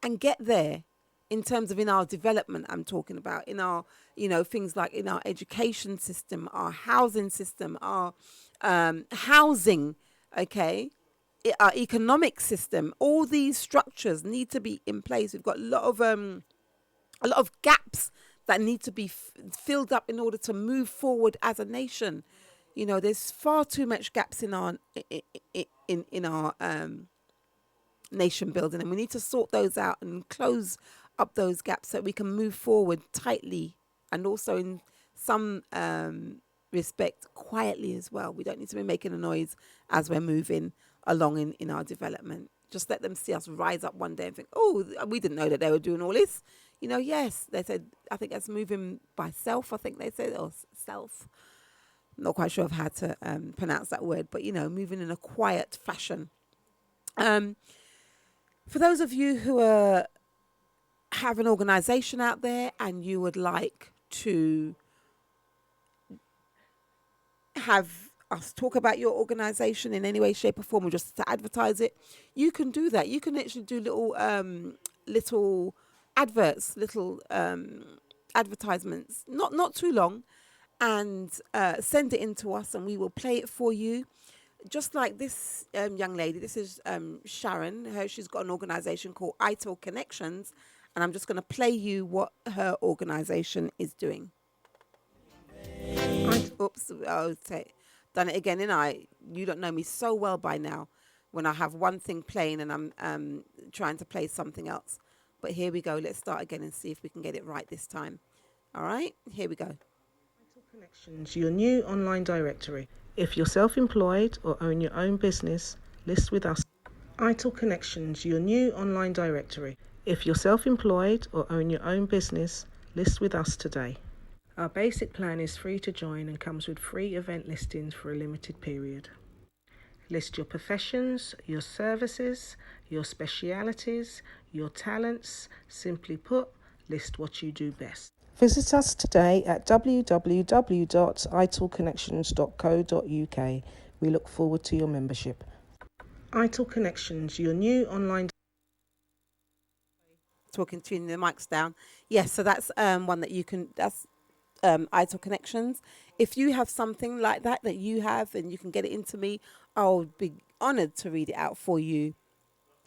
and get there in terms of in our development. I'm talking about in our, you know, things like in our education system, our housing system, our housing, okay, our economic system. All these structures need to be in place. We've got a lot of gaps that need to be filled up in order to move forward as a nation. You know, there's far too much gaps in our nation building, and we need to sort those out and close up those gaps so we can move forward tightly and also in some respect quietly as well. We don't need to be making a noise as we're moving along in our development. Just let them see us rise up one day and think, oh, we didn't know that they were doing all this. You know, yes, they said, I think that's moving by self, I think they said, or self. Not quite sure of how to pronounce that word, but, you know, moving in a quiet fashion. For those of you who have an organization out there and you would like to have us talk about your organization in any way, shape, or form, or just to advertise it, you can do that. You can actually do little adverts, little advertisements, not too long, and send it in to us, and we will play it for you. Just like this young lady, this is Sharon. She's got an organization called ITIL Connections, and I'm just going to play you what her organization is doing. Oops, done it again, and you don't know me so well by now when I have one thing playing and I'm trying to play something else. But here we go. Let's start again and see if we can get it right this time. All right, here we go. ITIL Connections, your new online directory. If you're self-employed or own your own business, list with us. ITIL Connections, your new online directory. If you're self-employed or own your own business, list with us today. Our basic plan is free to join and comes with free event listings for a limited period. List your professions, your services, your specialities, your talents. Simply put, list what you do best. Visit us today at www.itilconnections.co.uk. We look forward to your membership. ITIL Connections, your new online... Talking, tuning the mics down. Yes, so that's one that you can... That's ITIL Connections. If you have something like that you have and you can get it into me, I'll be honoured to read it out for you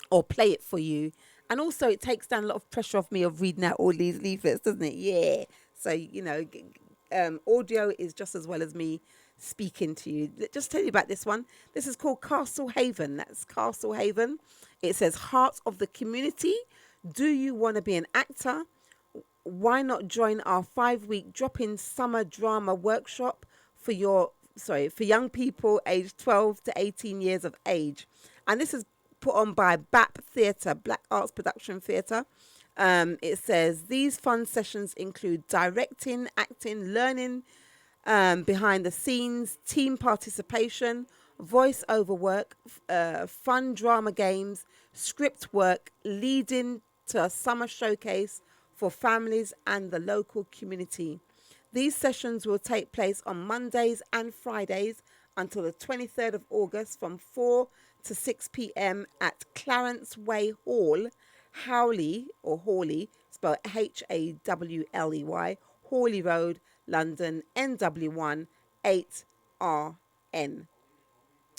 or play it for you. And also it takes down a lot of pressure off me of reading out all these leaflets, doesn't it? Yeah. So, audio is just as well as me speaking to you. Just tell you about this one. This is called Castle Haven. That's Castle Haven. It says, Heart of the Community. Do you want to be an actor? Why not join our 5-week drop-in summer drama workshop for young people aged 12 to 18 years of age? And this is put on by BAP Theatre, Black Arts Production Theatre. It says these fun sessions include directing, acting, learning behind the scenes, team participation, voice-over work, fun drama games, script work, leading to a summer showcase for families and the local community. These sessions will take place on Mondays and Fridays until the 23rd of August from 4 to 6 p.m. at Clarence Way Hall, Hawley, or Hawley, spelled Hawley, Hawley Road, London, NW1 8RN.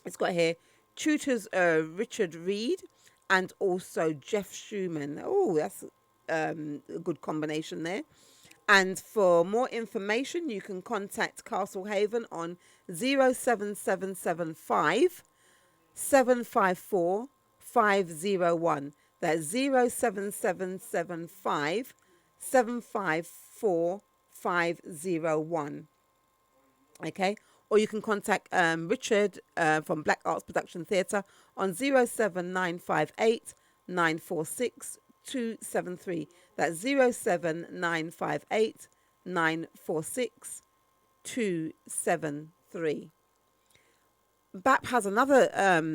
It's got here tutors Richard Reed and also Jeff Schumann. Oh, that's a good combination there. And for more information, you can contact Castle Haven on 07775 754 501. That's 07775 754 501. Okay, or you can contact Richard from Black Arts Production Theatre on 07958 946 273. That's 07958 946 273. BAP has another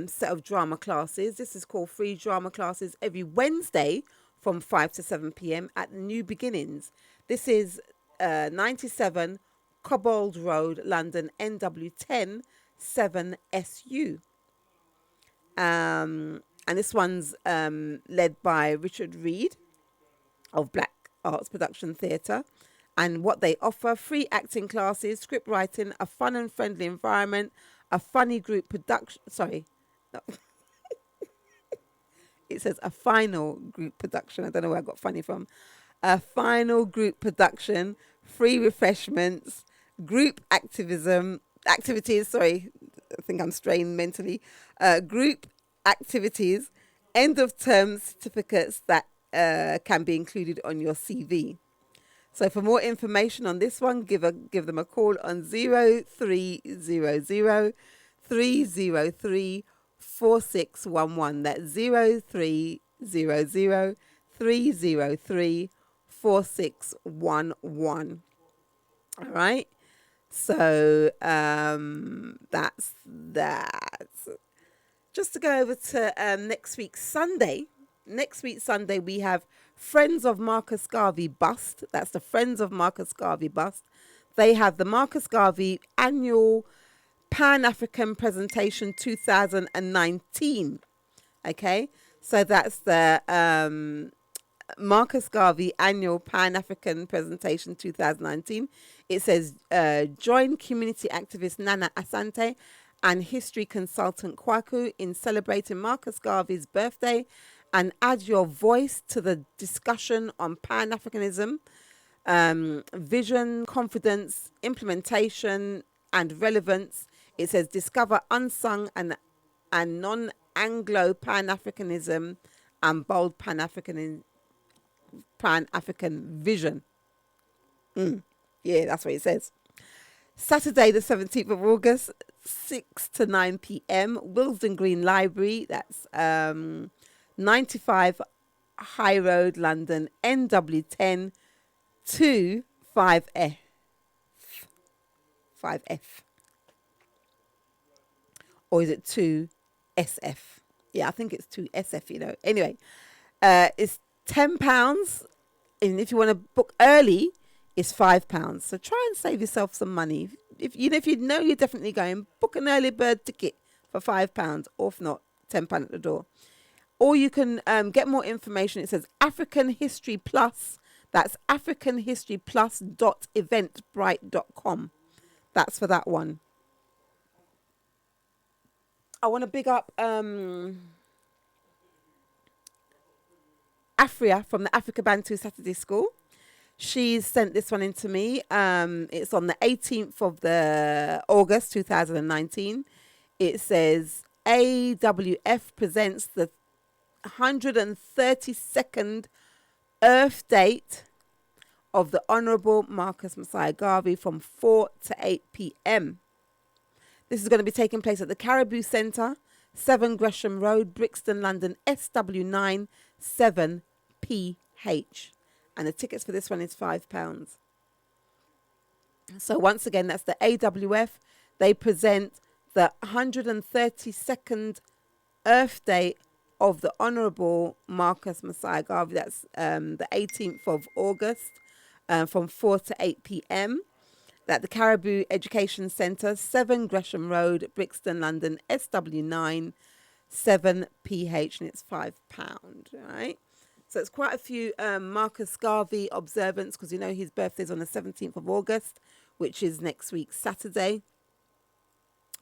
set of drama classes. This is called Free Drama Classes every Wednesday from 5 to 7 p.m. at New Beginnings. This is 97 Cobbold Road, London, NW10 7SU. And this one's led by Richard Reed of Black Arts Production Theatre. And what they offer: free acting classes, script writing, a fun and friendly environment, a funny group production. Sorry. No. It says a final group production. I don't know where I got funny from. A final group production, free refreshments, group activities. Sorry, I think I'm strained mentally. Group activities, end of term certificates that can be included on your CV. So for more information on this one, give them a call on 0300 303 4611. That's 0300 303 4611. All right. So that's that. Just to go over to next week Sunday. Next week Sunday we have Friends of Marcus Garvey Bust. That's the Friends of Marcus Garvey Bust. They have the Marcus Garvey annual Pan-African Presentation 2019. Okay, so that's the Marcus Garvey Annual Pan-African Presentation 2019. It says, join community activist Nana Asante and history consultant Kwaku in celebrating Marcus Garvey's birthday and add your voice to the discussion on Pan-Africanism, vision, confidence, implementation, and relevance. It says, discover unsung and non-Anglo Pan-Africanism and bold Pan-African vision. Yeah, that's what it says. Saturday, the 17th of August, 6 to 9 p.m. Willesden Green Library. That's 95 High Road, London, NW10 to 5F. 5F. Or is it 2SF? Yeah, I think it's 2SF, you know. Anyway, it's £10. And if you want to book early, it's £5. So try and save yourself some money. If you know you're definitely going, book an early bird ticket for £5, or if not, £10 at the door. Or you can get more information. It says African History Plus. That's africanhistoryplus.eventbrite.com. That's for that one. I want to big up Afria from the Africa Bantu Saturday School. She's sent this one in to me. It's on the 18th of the August 2019. It says AWF presents the 132nd Earth Date of the Honourable Marcus Messiah Garvey from 4 to 8 p.m. This is going to be taking place at the Caribou Centre, 7 Gresham Road, Brixton, London, SW9 7PH. And the tickets for this one is £5. So once again, that's the AWF. They present the 132nd Earth Day of the Honourable Marcus Messiah Garvey. That's the 18th of August from 4 to 8 p.m. At the Caribou Education Centre, 7 Gresham Road, Brixton, London, SW9 7PH, and it's £5, right? So it's quite a few Marcus Garvey observance, because you know his birthday's on the 17th of August, which is next week, Saturday.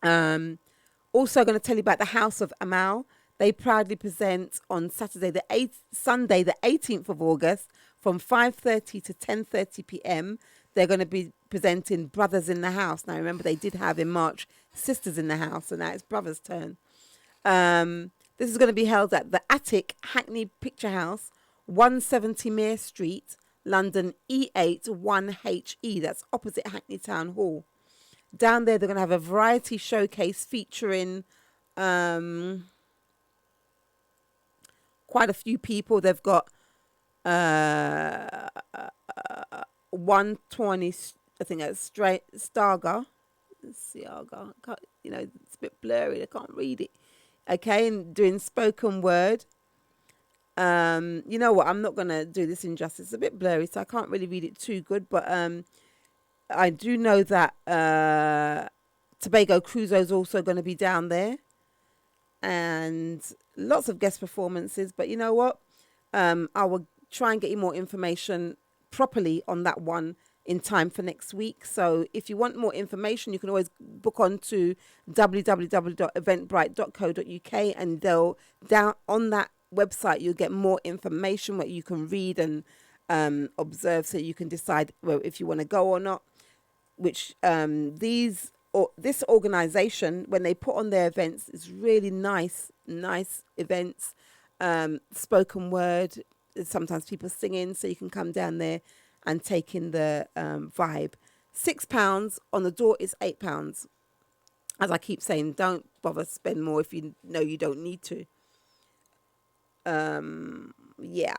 Also going to tell you about the House of Amal. They proudly present on Sunday the 18th of August from 5:30 to 10:30 p.m. They're going to be presenting Brothers in the House. Now, remember, they did have in March Sisters in the House, and now it's Brothers' turn. This is going to be held at the Attic Hackney Picture House, 170 Mere Street, London, E8 1HE. That's opposite Hackney Town Hall. Down there, they're going to have a variety showcase featuring quite a few people. They've got 120, I think that's Starga. Siaga. You know, it's a bit blurry. I can't read it. Okay, and doing spoken word. You know what? I'm not going to do this injustice. It's a bit blurry, so I can't really read it too good. But I do know that Tobago Crusoe is also going to be down there. And lots of guest performances. But you know what? I will try and get you more information properly on that one in time for next week. So if you want more information, you can always book on to www.eventbrite.co.uk, and they'll down on that website you'll get more information where you can read and observe, so you can decide if you want to go or not. Which this organization, when they put on their events, is really nice events. Spoken word, sometimes people singing, so you can come down there and take in the vibe. £6 on the door is £8. As I keep saying, don't bother spend more if you know you don't need to. Yeah.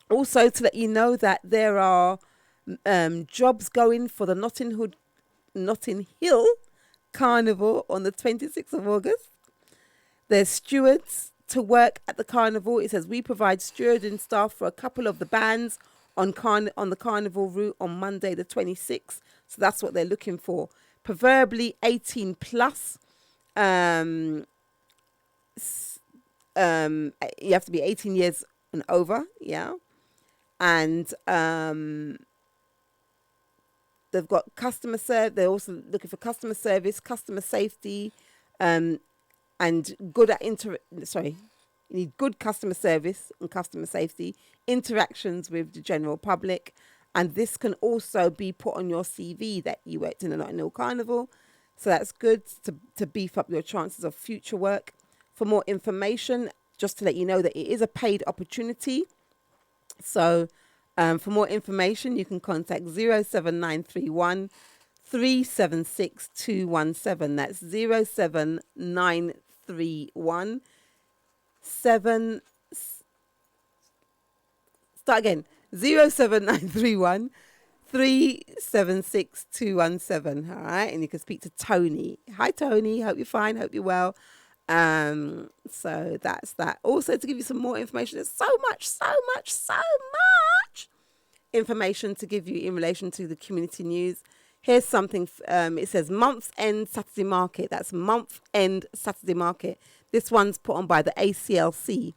Also, to let you know that there are jobs going for the Notting Hill Carnival on the 26th of August. There's stewards to work at the carnival. It says we provide stewarding staff for a couple of the bands on the carnival route on Monday the 26th. So that's what they're looking for. preferably 18 plus. You have to be 18 years and over, yeah. And they've got customer service. They're also looking for customer service, customer safety, and good at you need good customer service and customer safety, interactions with the general public, and this can also be put on your CV that you worked in a Notting Hill Carnival. So that's good to beef up your chances of future work. For more information, just to let you know that it is a paid opportunity. So for more information, you can contact 07931 376 217. That's 07931 07931 376 217. All right, and you can speak to Tony. Hi Tony, hope you're fine, hope you're well. So that's that. Also, to give you some more information, there's so much information to give you in relation to the community news. Here's something. It says month end Saturday market. That's month end Saturday market. This one's put on by the ACLC.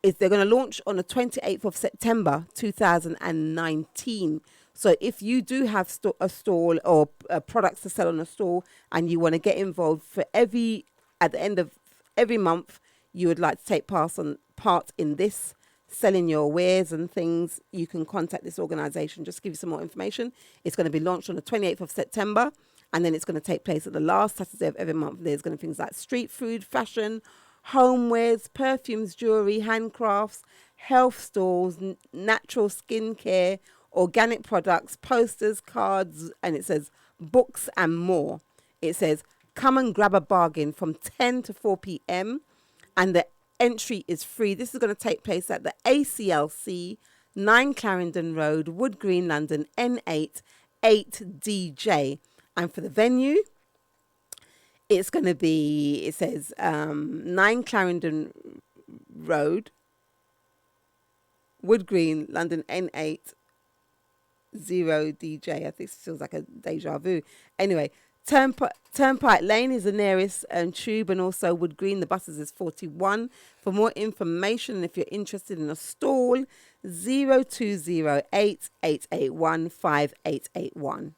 They're going to launch on the 28th of September 2019. So if you do have a stall or products to sell on a stall and you want to get involved at the end of every month, you would like to take part in this, selling your wares and things, you can contact this organisation. Just to give you some more information, it's going to be launched on the 28th of September, and then it's going to take place at the last Saturday of every month. There's going to be things like street food, fashion, homewares, perfumes, jewellery, handcrafts, health stalls, natural skincare, organic products, posters, cards, and it says books and more. It says come and grab a bargain from 10 to 4 p.m. and the entry is free. This is going to take place at the ACLC, 9 Clarendon Road, Wood Green, London, N8 8DJ. And for the venue, it's going to be, it says 9 Clarendon Road, Wood Green, London, N8 0DJ. I think this feels like a deja vu. Anyway, Turnpike Lane is the nearest tube, and also Wood Green, the buses is 41. For more information, if you're interested in a stall, 0208 881 5881.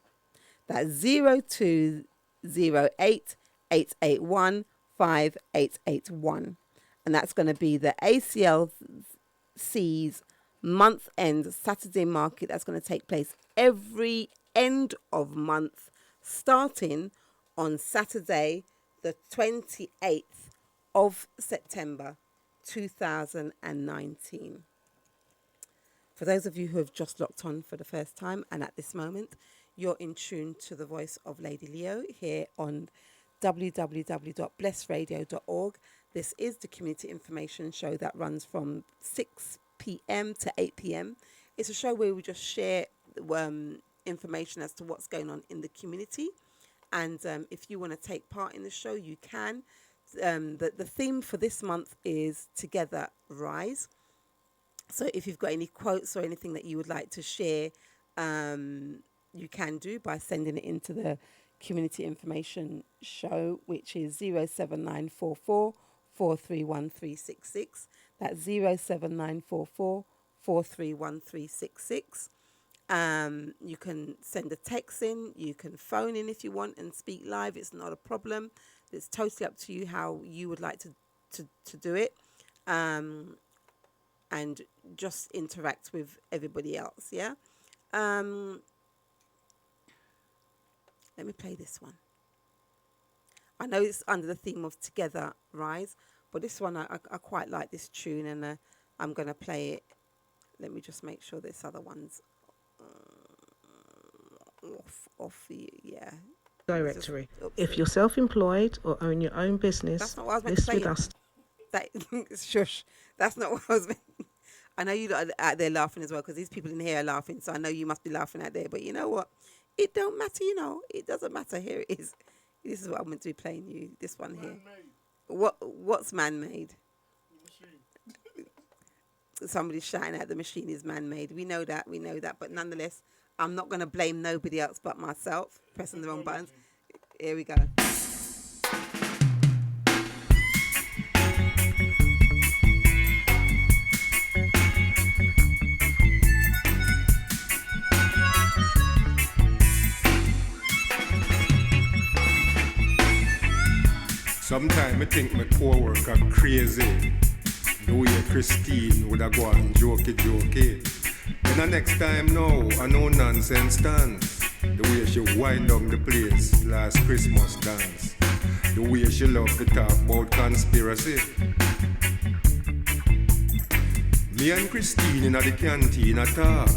That's 0208 881 5881. And that's going to be the ACLC's month-end Saturday market. That's going to take place every end of month, starting on Saturday, the 28th of September 2019. For those of you who have just locked on for the first time, and at this moment, you're in tune to the voice of Lady Leo here on www.blessradio.org. This is the community information show that runs from 6 p.m. to 8 p.m. It's a show where we just share information as to what's going on in the community. And if you want to take part in the show, you can. The theme for this month is Together Rise. So if you've got any quotes or anything that you would like to share, you can do by sending it into the community information show, which is 07944 431366. That's 07944 431366. You can send a text in, you can phone in if you want and speak live. It's not a problem. It's totally up to you how you would like to do it. And just interact with everybody else, yeah? Let me play this one. I know it's under the theme of Together Rise, but this one, I quite like this tune, and I'm going to play it. Let me just make sure this other one's off the, yeah. Directory. If you're self-employed or own your own business, that's not what I was meant to list say. with us. Shush. That's not what I was meant. I know you lot are out there laughing as well, because these people in here are laughing, so I know you must be laughing out there. But you know what? It don't matter, you know. It doesn't matter. Here it is. This is what I'm meant to be playing you. This one here. What's man-made? Somebody's shouting out the machine is man-made. We know that. But nonetheless, I'm not going to blame nobody else but myself pressing the wrong buttons. Here we go. Sometimes I think my co-worker crazy. The way Christine would have gone jokey. Then the next time now, I know nonsense dance. The way she wind down the place last Christmas dance. The way she loved to talk about conspiracy. Me and Christine in the canteen a talk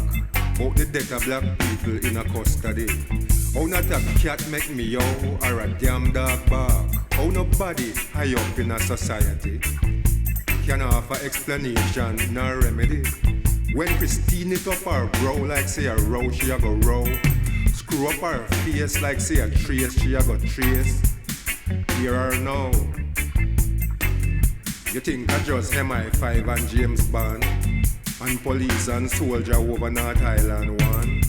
about the death of black people in a custody. How not a cat make me yo or a damn dog bark. How nobody high up in a society can offer explanation nor remedy. When Christine it up her brow like say a row she a go row. Screw up her face like say a trace she a go trace. Hear her now. You think I just MI5 and James Bond and police and soldier over North Island one?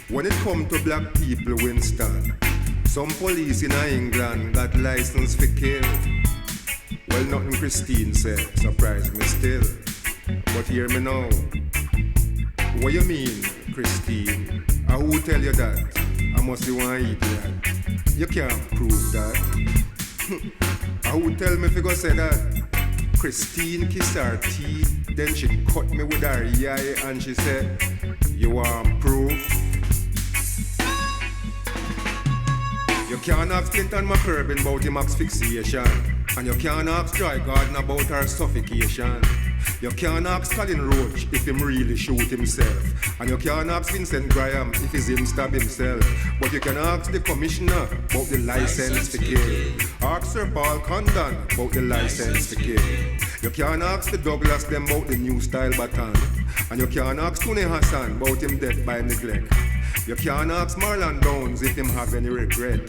When it come to black people, Winston, some police in England got license for kill. Well, nothing Christine said surprised me still. But hear me now. What you mean, Christine? I who tell you that? I must be one idiot. You can't prove that. I who tell me if you go say that? Christine kissed her teeth, then she cut me with her eye and she said, you want proof? You can't ask Clinton McCurbin about him asphyxiation. And you can't ask Joy Gordon about her suffocation. You can't ask Colin Roach if him really shoot himself. And you can't ask Vincent Graham if it's him stab himself. But you can ask the commissioner about the license to kill. Ask Sir Paul Condon about the license to kill. You can't ask the Douglas them about the new style baton. And you can't ask Tony Hassan about him death by neglect. You can't ask Marlon Downs if him have any regret.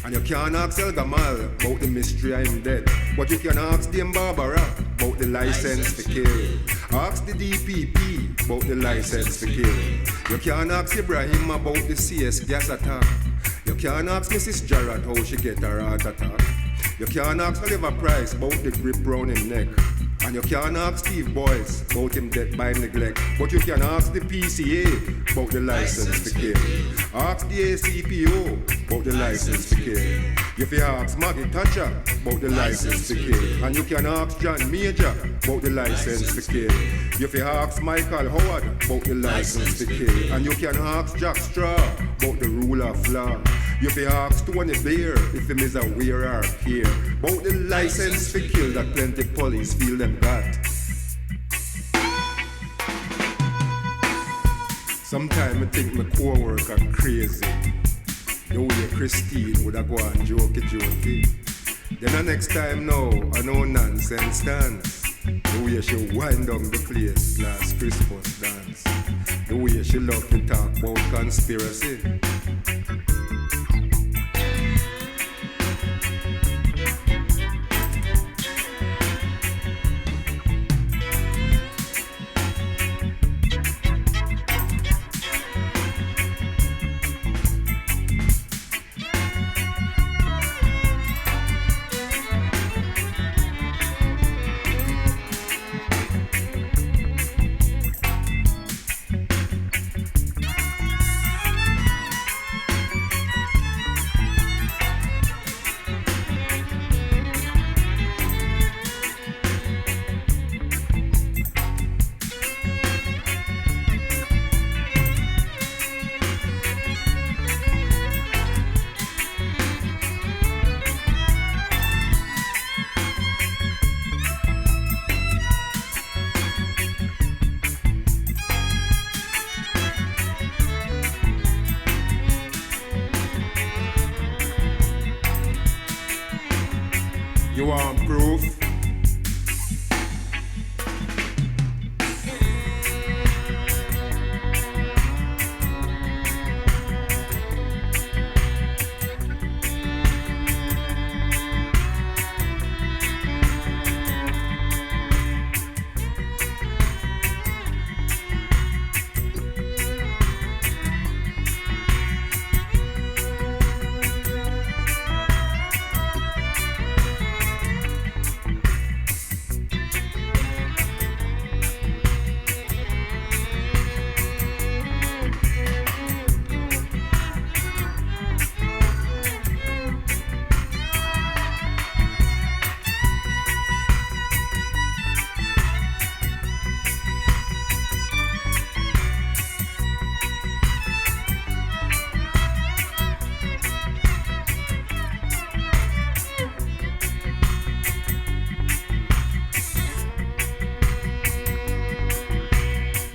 And you can't ask El Gamal about the mystery of him dead. But you can ask Dame Barbara about the license to kill. Ask the DPP about the license to kill. You can't ask Ibrahim about the CS gas attack. You can't ask Mrs. Jarrett how she get her heart attack. You can't ask Oliver Price about the grip round him neck. And you can't ask Steve Boyce about him death by neglect. But you can ask the PCA about the license to kill. Ask the ACPO about the license to kill. You can ask Maggie Thatcher about the license to kill. And you can ask John Major about the license to kill. You can ask Michael Howard about the license to kill. And you can ask Jack Straw about the rule of law. You can ask Tony Blair if him is aware or care about the license to kill that plenty police feel them got. Sometimes I think my co-worker crazy. The way Christine would have gone jokey. Then the next time now, I know nonsense dance. The way she wind down the place last Christmas dance. The way she loved to talk about conspiracy.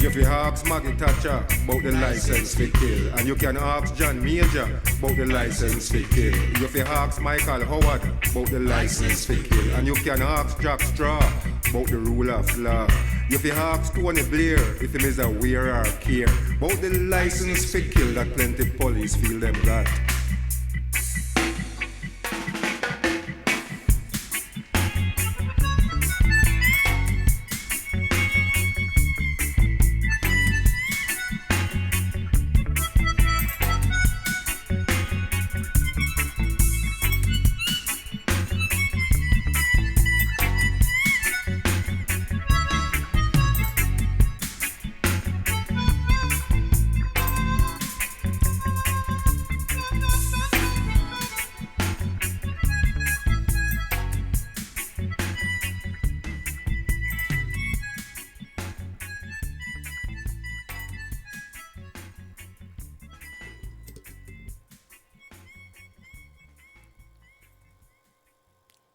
You fi ask Maggie Thatcher about the license fi kill, and you can ask John Major about the license fi kill. You fi ask Michael Howard about the license fi kill, and you can ask Jack Straw about the rule of law. You fi ask Tony Blair if him is aware or care about the license fi kill that plenty police feel them got.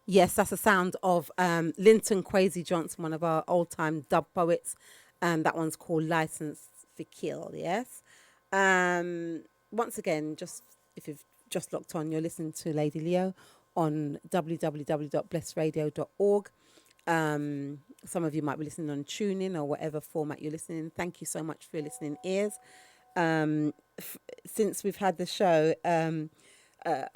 Yes, that's the sound of Linton Kwesi Johnson, one of our old-time dub poets. That one's called License for Kill, yes? Once again, just if you've just locked on, you're listening to Lady Leo on www.blessradio.org. Some of you might be listening on TuneIn or whatever format you're listening. Thank you so much for your listening ears. Since we've had the show...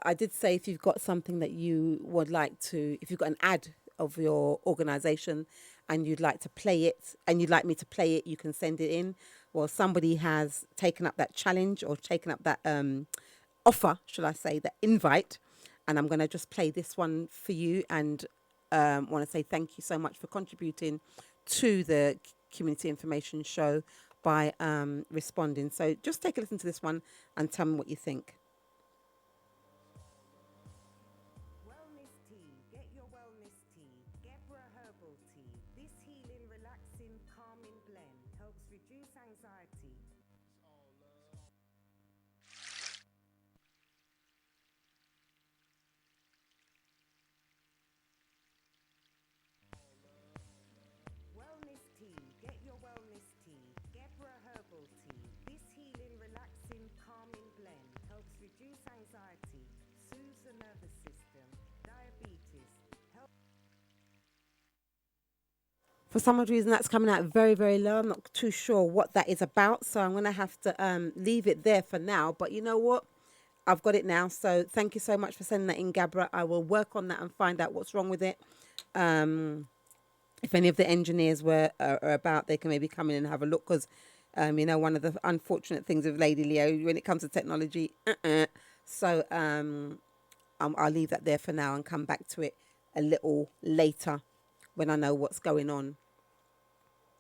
I did say if you've got something that you would like to, if you've got an ad of your organization and you'd like to play it and you'd like me to play it, you can send it in. Well, somebody has taken up that challenge or taken up that offer, should I say, that invite. And I'm going to just play this one for you and want to say thank you so much for contributing to the Community Information Show by responding. So just take a listen to this one and tell me what you think. For some odd reason, that's coming out very, very low. I'm not too sure what that is about, so I'm going to have to leave it there for now. But you know what? I've got it now, so thank you so much for sending that in, Gabra. I will work on that and find out what's wrong with it. If any of the engineers are about, they can maybe come in and have a look, because, you know, one of the unfortunate things with Lady Leo, when it comes to technology, So I'll leave that there for now and come back to it a little later when I know what's going on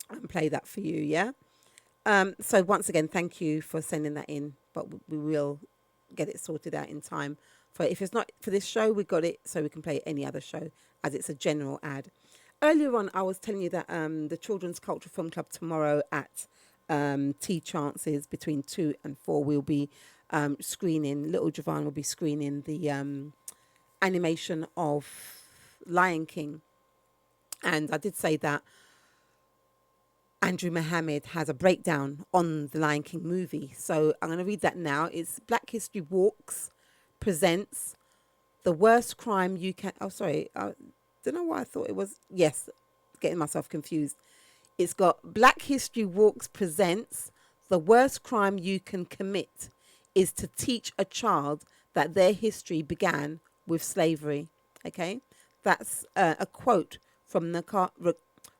and play that for you, yeah? So once again, thank you for sending that in, but we will get it sorted out in time. If it's not for this show, we got it so we can play any other show, as it's a general ad. Earlier on, I was telling you that the Children's Cultural Film Club tomorrow at Tea Chances between 2 and 4 will be screening, Little Javan will be screening the animation of Lion King. And I did say that Andrew Mohammed has a breakdown on the Lion King movie. So I'm going to read that now. It's Black History Walks presents The Worst Crime You Can... Oh, sorry. I don't know why I thought it was... Yes, getting myself confused. It's got Black History Walks presents The Worst Crime You Can Commit is to teach a child that their history began with slavery. Okay? That's a quote from Renako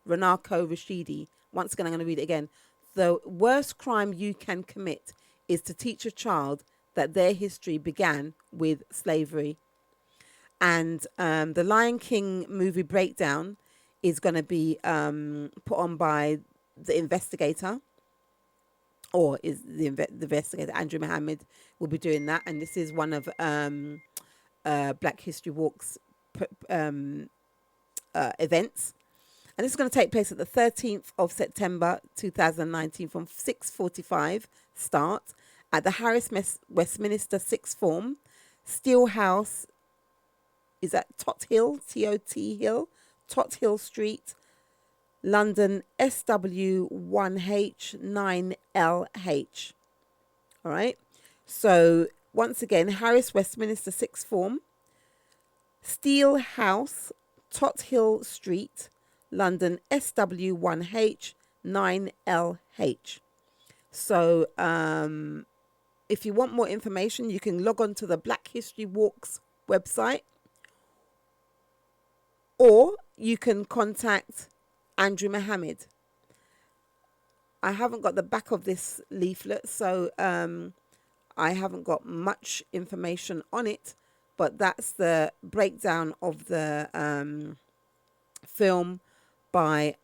Rashidi. Once again, I'm going to read it again. The worst crime you can commit is to teach a child that their history began with slavery. And the Lion King movie breakdown is going to be put on by the investigator, or is the investigator, Andrew Mohammed, will be doing that. And this is one of Black History Walk's events. And this is going to take place at the 13th of September 2019 from 6:45 start at the Harris Westminster Sixth Form. Steel House is at Tot Hill, T-O-T Hill, Tot Hill Street, London SW1H9LH. All right. So once again, Harris Westminster Sixth Form, Steel House, Tothill Street, London SW1H9LH. So if you want more information, you can log on to the Black History Walks website, or you can contact Andrew Mohammed. I haven't got the back of this leaflet, so I haven't got much information on it, but that's the breakdown of the film by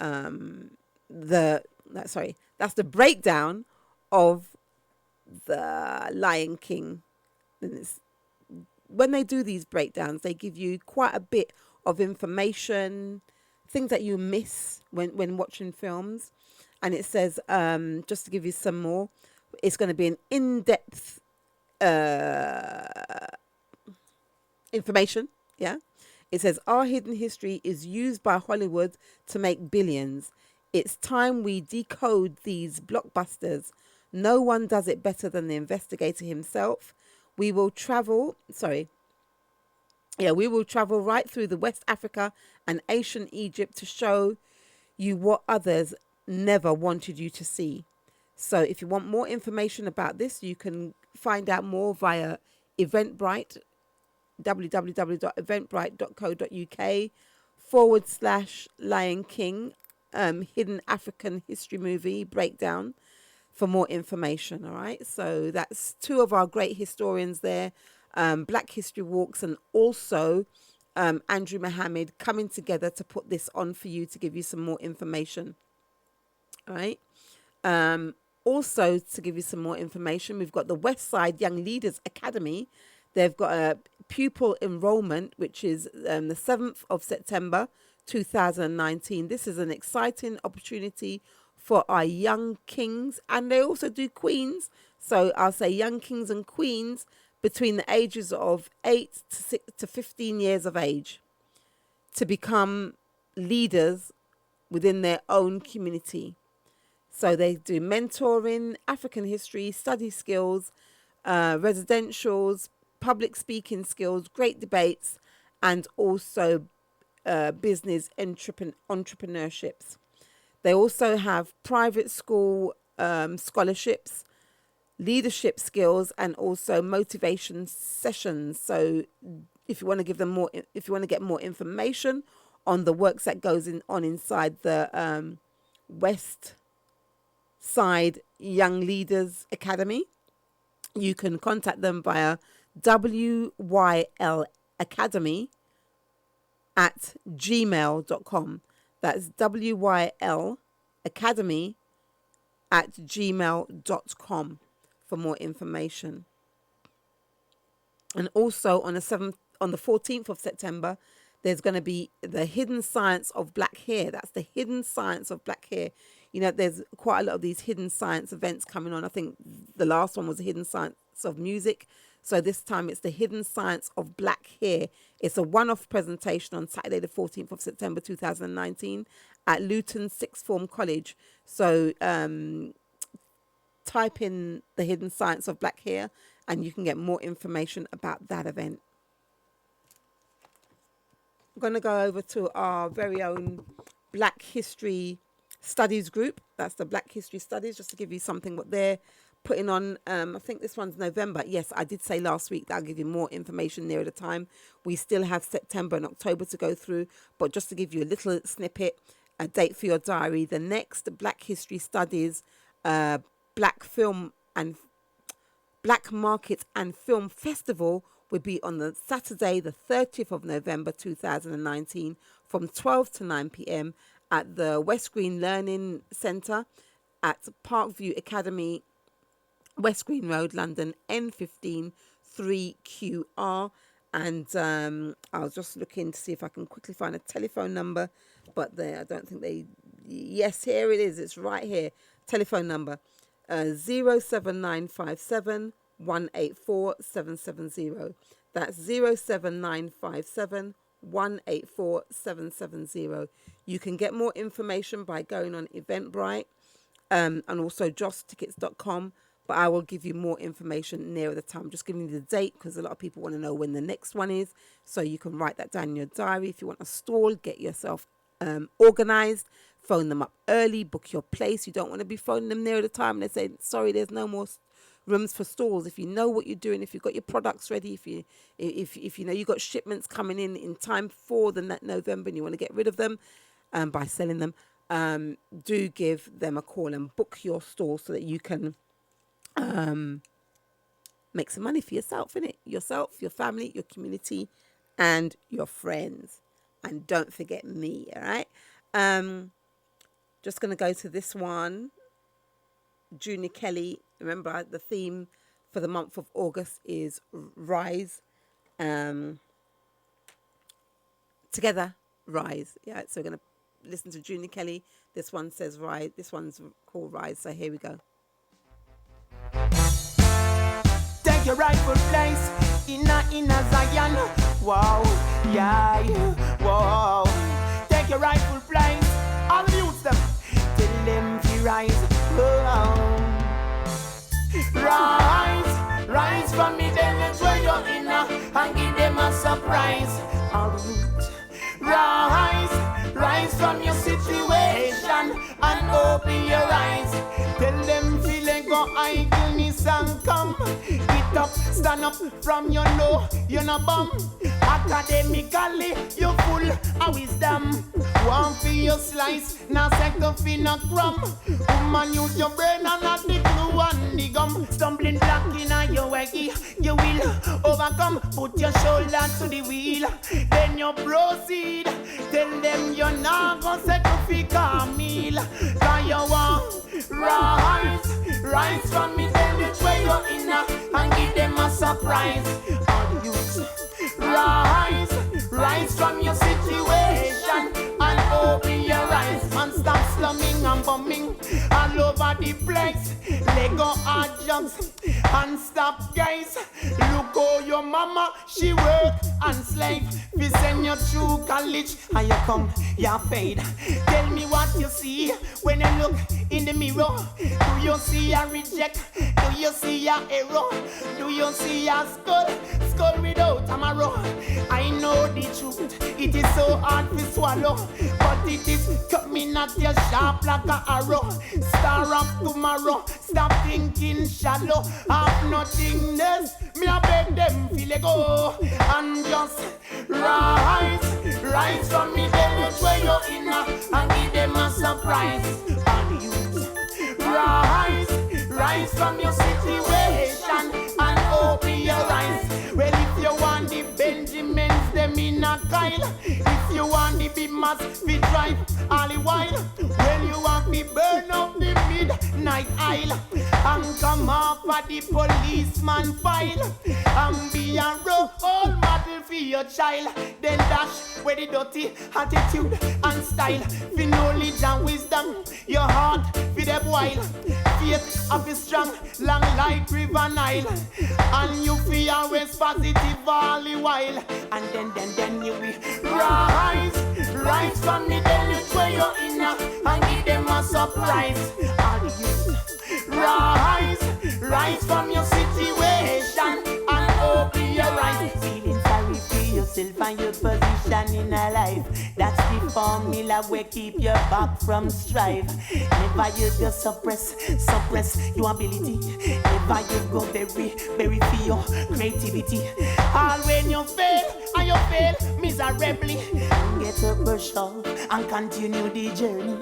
that's the breakdown of the Lion King. And when they do these breakdowns, they give you quite a bit of information, things that you miss when watching films. And it says, just to give you some more, it's going to be an in-depth information. Yeah. It says, our hidden history is used by Hollywood to make billions. It's time we decode these blockbusters. No one does it better than the investigator himself. We will travel right through the West Africa and ancient Egypt to show you what others never wanted you to see. So if you want more information about this, you can find out more via Eventbrite, www.eventbrite.co.uk/Lion King Hidden African History Movie Breakdown for more information. All right, so that's two of our great historians there, Black History Walks, and also Andrew Mohammed coming together to put this on for you to give you some more information. All right. Also, to give you some more information, we've got the Westside Young Leaders Academy. They've got a pupil enrollment, which is the 7th of September 2019. This is an exciting opportunity for our young kings, and they also do queens. So I'll say young kings and queens between the ages of 8 to 15 years of age to become leaders within their own community. So they do mentoring, African history, study skills, residentials, public speaking skills, great debates, and also business entrepreneurships. They also have private school scholarships, leadership skills, and also motivation sessions. So if you want to give them more, if you want to get more information on the works that goes on inside the West Side Young Leaders Academy, you can contact them via wyl@gmail.com. That's wyl@gmail.com for more information. And also on the 14th of September, there's going to be the Hidden Science of Black Hair. That's the Hidden Science of Black Hair. You know, there's quite a lot of these hidden science events coming on. I think the last one was the Hidden Science of Music. So this time it's the Hidden Science of Black Hair. It's a one-off presentation on Saturday, the 14th of September 2019 at Luton Sixth Form College. So type in the Hidden Science of Black Hair and you can get more information about that event. I'm going to go over to our very own Black History Studies group. That's the Black History Studies, just to give you something what they're putting on. I think this one's November. Yes, I did say last week that I'll give you more information near the time. We still have September and October to go through, but just to give you a little snippet, a date for your diary, the next Black History Studies Black Market and Film Festival will be on the Saturday, the 30th of November 2019 from 12 to 9 p.m. at the West Green Learning Centre at Parkview Academy, West Green Road, London, N15 3QR. And I was just looking to see if I can quickly find a telephone number, but I don't think yes, here it is. It's right here. Telephone number 07957 184 770. That's 07957 184770. You can get more information by going on Eventbrite and also josstickets.com. But I will give you more information nearer the time. I'm just giving you the date because a lot of people want to know when the next one is. So you can write that down in your diary. If you want a stall, get yourself organized. Phone them up early. Book your place. You don't want to be phoning them nearer the time and they say, sorry, there's no more rooms for stalls. If you know what you're doing, if you've got your products ready, if you know you've got shipments coming in time for the November and you want to get rid of them by selling them, do give them a call and book your stall so that you can make some money for yourself, innit? Yourself, your family, your community, and your friends. And don't forget me, all right? Just going to go to this one. Junior Kelly. Remember, the theme for the month of August is Rise. Together, Rise. Yeah, so we're going to listen to Junior Kelly. This one says Rise. This one's called Rise. So here we go. Take your rightful place in Zion. Wow, yeah, wow. Take your rightful place. All the youths them, tell them to rise. Wow. Rise from me, then let's where you're in and give them a surprise. All the youths, rise from your situation and open your eyes. Tell them feel go idleness and come. Get up, stand up from your low, you're not bum. Academically, you're full of wisdom. One for your slice, now second for no crumb. Woman, use your brain and not the glue and the gum. Stumbling block in your way, you will overcome. Put your shoulder to the wheel, then you proceed. Tell them you're not gonna sacrifice a meal. Cause you want rise from me, tell which way you're in and give them a surprise. All the youths, rise from your situation and open your eyes. And stop slumming and bumming all over the place. Lego hard jobs and stop guys. Look how your mama, she work and slave. We send you through college and you come, you're paid. Tell me what you see when you look in the mirror. Do you see a reject? Do you see a error? Do you see a skull without a marrow? I know the truth, it is so hard to swallow, but it is coming at you sharp like a arrow. Star up tomorrow, stop thinking shallow. Have nothingness, me I beg them feel it go. And just rise from me, then which way you're in and give them a surprise. And you rise from your situation and open your eyes. Well, if you want the Benjamins, them in a Kyle. If you want the big mass, we drive all the while. Well, you want me burn up the midnight aisle and come off of the policeman file and be a role model for your child. Then dash with the dirty attitude and style, for knowledge and wisdom, your heart for the boil. Faith of is strong, long like River Nile, and you feel always positive all the while. And then you will rise from the then which way you're in and give them a surprise. All the youth, rise from your situation and open your eyes. Feeling sorry for yourself and your position in a life. That's the formula where keep your back from strife. Never you just suppress your ability. Never you go very for your creativity. All when you fail and you fail miserably, get up, brush off and continue the journey.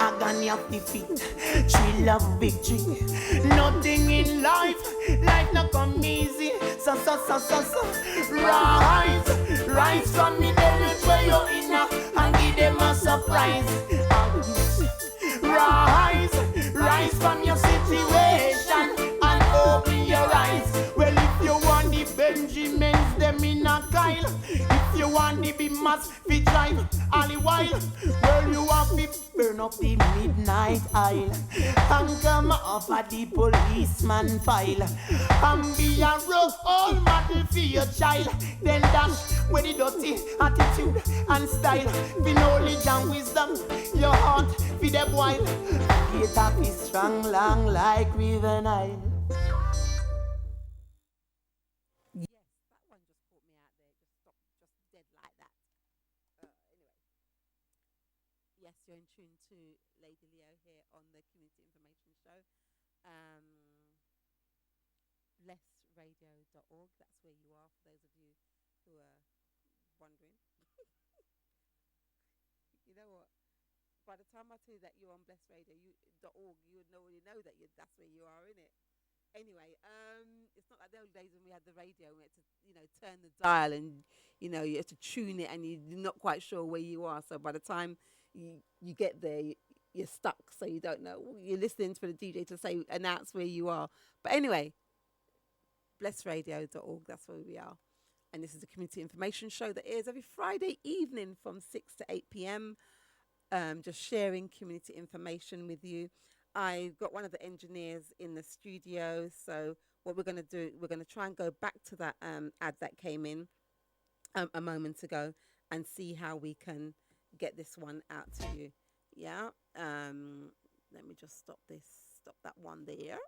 Agony of defeat, thrill of victory. Nothing in life not come easy. So rise from me, then which way you're in and give them a surprise. Rise from your situation and open your eyes. Well, if you want the Benjamins, them in a Kyle. If you want the big mass, we drive all the while. Well, you want to burn run up the midnight aisle and come off a the policeman file and be a rough old model for your child. Then dash with the dirty attitude and style, with knowledge and wisdom, your heart for the boil. It up is strong, long like River Nile. Yes, you're in tune to Lady Leo here on the Community Information Show. Blessradio.org, that's where you are for those of you who are wondering. You know what? By the time I tell you that you're on blessradio.org, you would already know that that's where you are, innit? Anyway, it's not like the old days when we had the radio and we had to, turn the dial and, you had to tune it and you're not quite sure where you are. So by the time you get there, you're stuck, so you don't know. You're listening for the DJ to announce where you are. But anyway, blessradio.org, that's where we are. And this is the Community Information Show that airs every Friday evening from 6 to 8 p.m. Just sharing community information with you. I've got one of the engineers in the studio, so what we're going to do, we're going to try and go back to that ad that came in a moment ago and see how we can get this one out to you. Yeah. Let me just stop that one there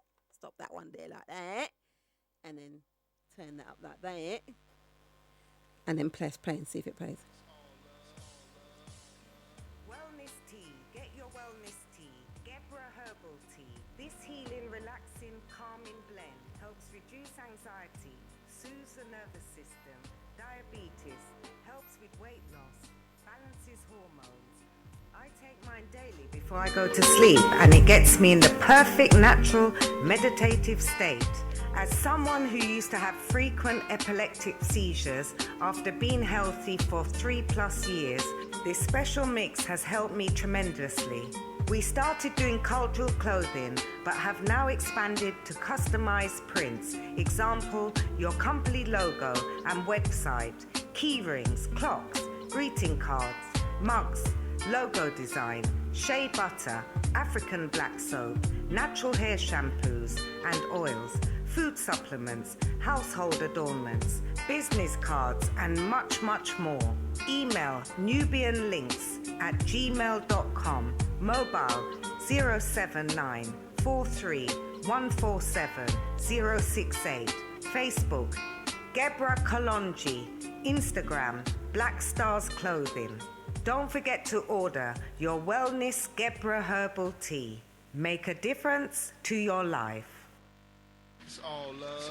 like that, and then turn that up like that, and then press play and see if it plays. Wellness tea. Get your wellness tea. Gebra herbal tea. This healing, relaxing, calming blend helps reduce anxiety, soothes the nervous system, diabetes, helps with weight loss, balances hormones. I take mine daily before I go to sleep, and it gets me in the perfect natural meditative state. As someone who used to have frequent epileptic seizures after being healthy for 3+ years, this special mix has helped me tremendously. We started doing cultural clothing, but have now expanded to customized prints. Example, your company logo and website, key rings, clocks, greeting cards, mugs, logo design, shea butter, African black soap, natural hair shampoos and oils, food supplements, household adornments, business cards, and much, much more. Email nubianlinks@gmail.com, mobile 079 43 147 068, Facebook, Gebra Kalonji, Instagram, Black Stars Clothing. Don't forget to order your Wellness Gebra Herbal Tea. Make a difference to your life. It's all love.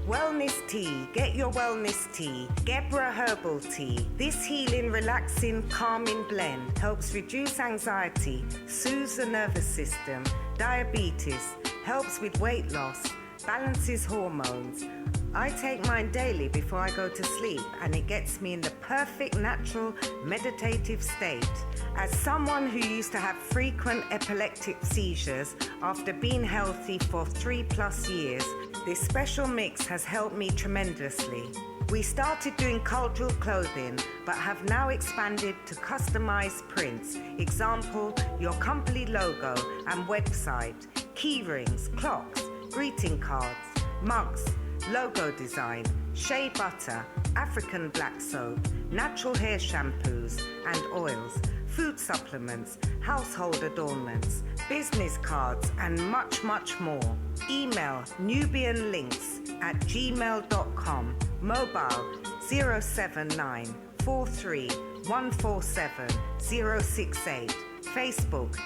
Wellness tea. Get your wellness tea. Gebra Herbal Tea. This healing, relaxing, calming blend helps reduce anxiety, soothes the nervous system, diabetes, helps with weight loss, balances hormones. I take mine daily before I go to sleep, and it gets me in the perfect natural meditative state. As someone who used to have frequent epileptic seizures after being healthy for 3+ years, this special mix has helped me tremendously. We started doing cultural clothing, but have now expanded to customized prints. Example, your company logo and website, key rings, clocks, greeting cards, mugs, logo design, shea butter, African black soap, natural hair shampoos and oils, food supplements, household adornments, business cards, and much, much more. Email nubianlinks@gmail.com, mobile 079 43 147 068, Facebook,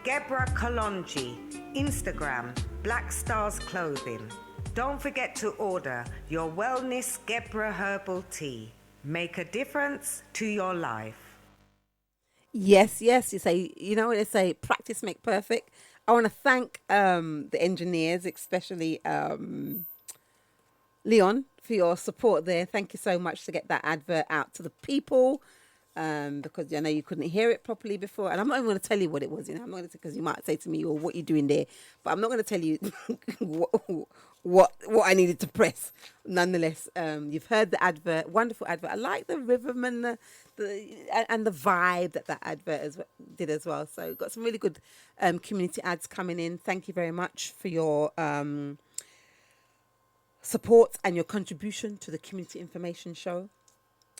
Gebra Kalonji, Instagram, Black Stars Clothing. Don't forget to order your Wellness Gebra Herbal Tea. Make a difference to your life. Yes, you say, what they say, practice make perfect. I want to thank the engineers, especially Leon, for your support there. Thank you so much to get that advert out to the people. because I know you couldn't hear it properly before, and I'm not even going to tell you what it was. I'm not going to, because you might say to me, "Well, what you doing there?" But I'm not going to tell you what I needed to press. Nonetheless, you've heard the advert, wonderful advert. I like the rhythm and the vibe that advert did as well. So got some really good community ads coming in. Thank you very much for your support and your contribution to the Community Information Show.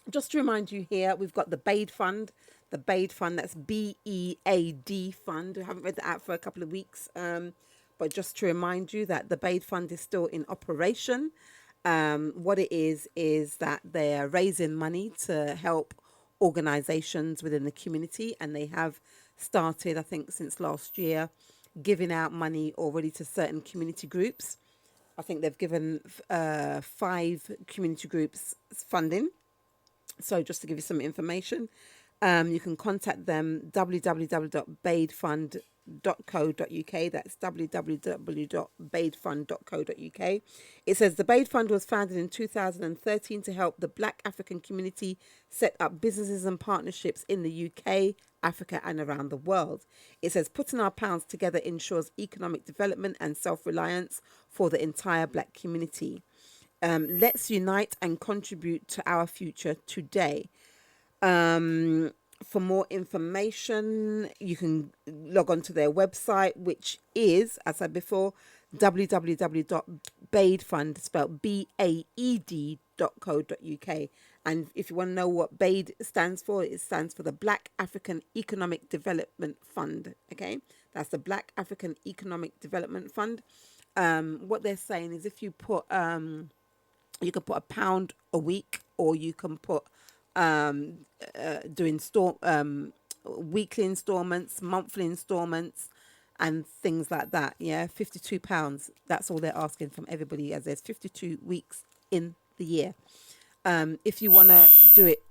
Just to remind you here, we've got the BAID Fund. The BAID Fund, that's BEAD Fund. We haven't read that out for a couple of weeks. But just to remind you that the BAID Fund is still in operation. What it is that they're raising money to help organisations within the community. And they have started, I think, since last year, giving out money already to certain community groups. I think they've given 5 community groups funding. So just to give you some information, you can contact them, www.baidfund.co.uk. That's www.baidfund.co.uk. It says the BAID Fund was founded in 2013 to help the Black African community set up businesses and partnerships in the UK, Africa and around the world. It says putting our pounds together ensures economic development and self-reliance for the entire Black community. Let's unite and contribute to our future today. For more information, you can log on to their website, which is, as I said before, www.baidfund, spelled BAED.co.uk. And if you want to know what BAID stands for, it stands for the Black African Economic Development Fund. Okay, that's the Black African Economic Development Fund. What they're saying is if you put you can put £1 a week, or you can put doing weekly installments, monthly installments, and things like that. Yeah, £52. That's all they're asking from everybody, as there's 52 weeks in the year. If you want to do it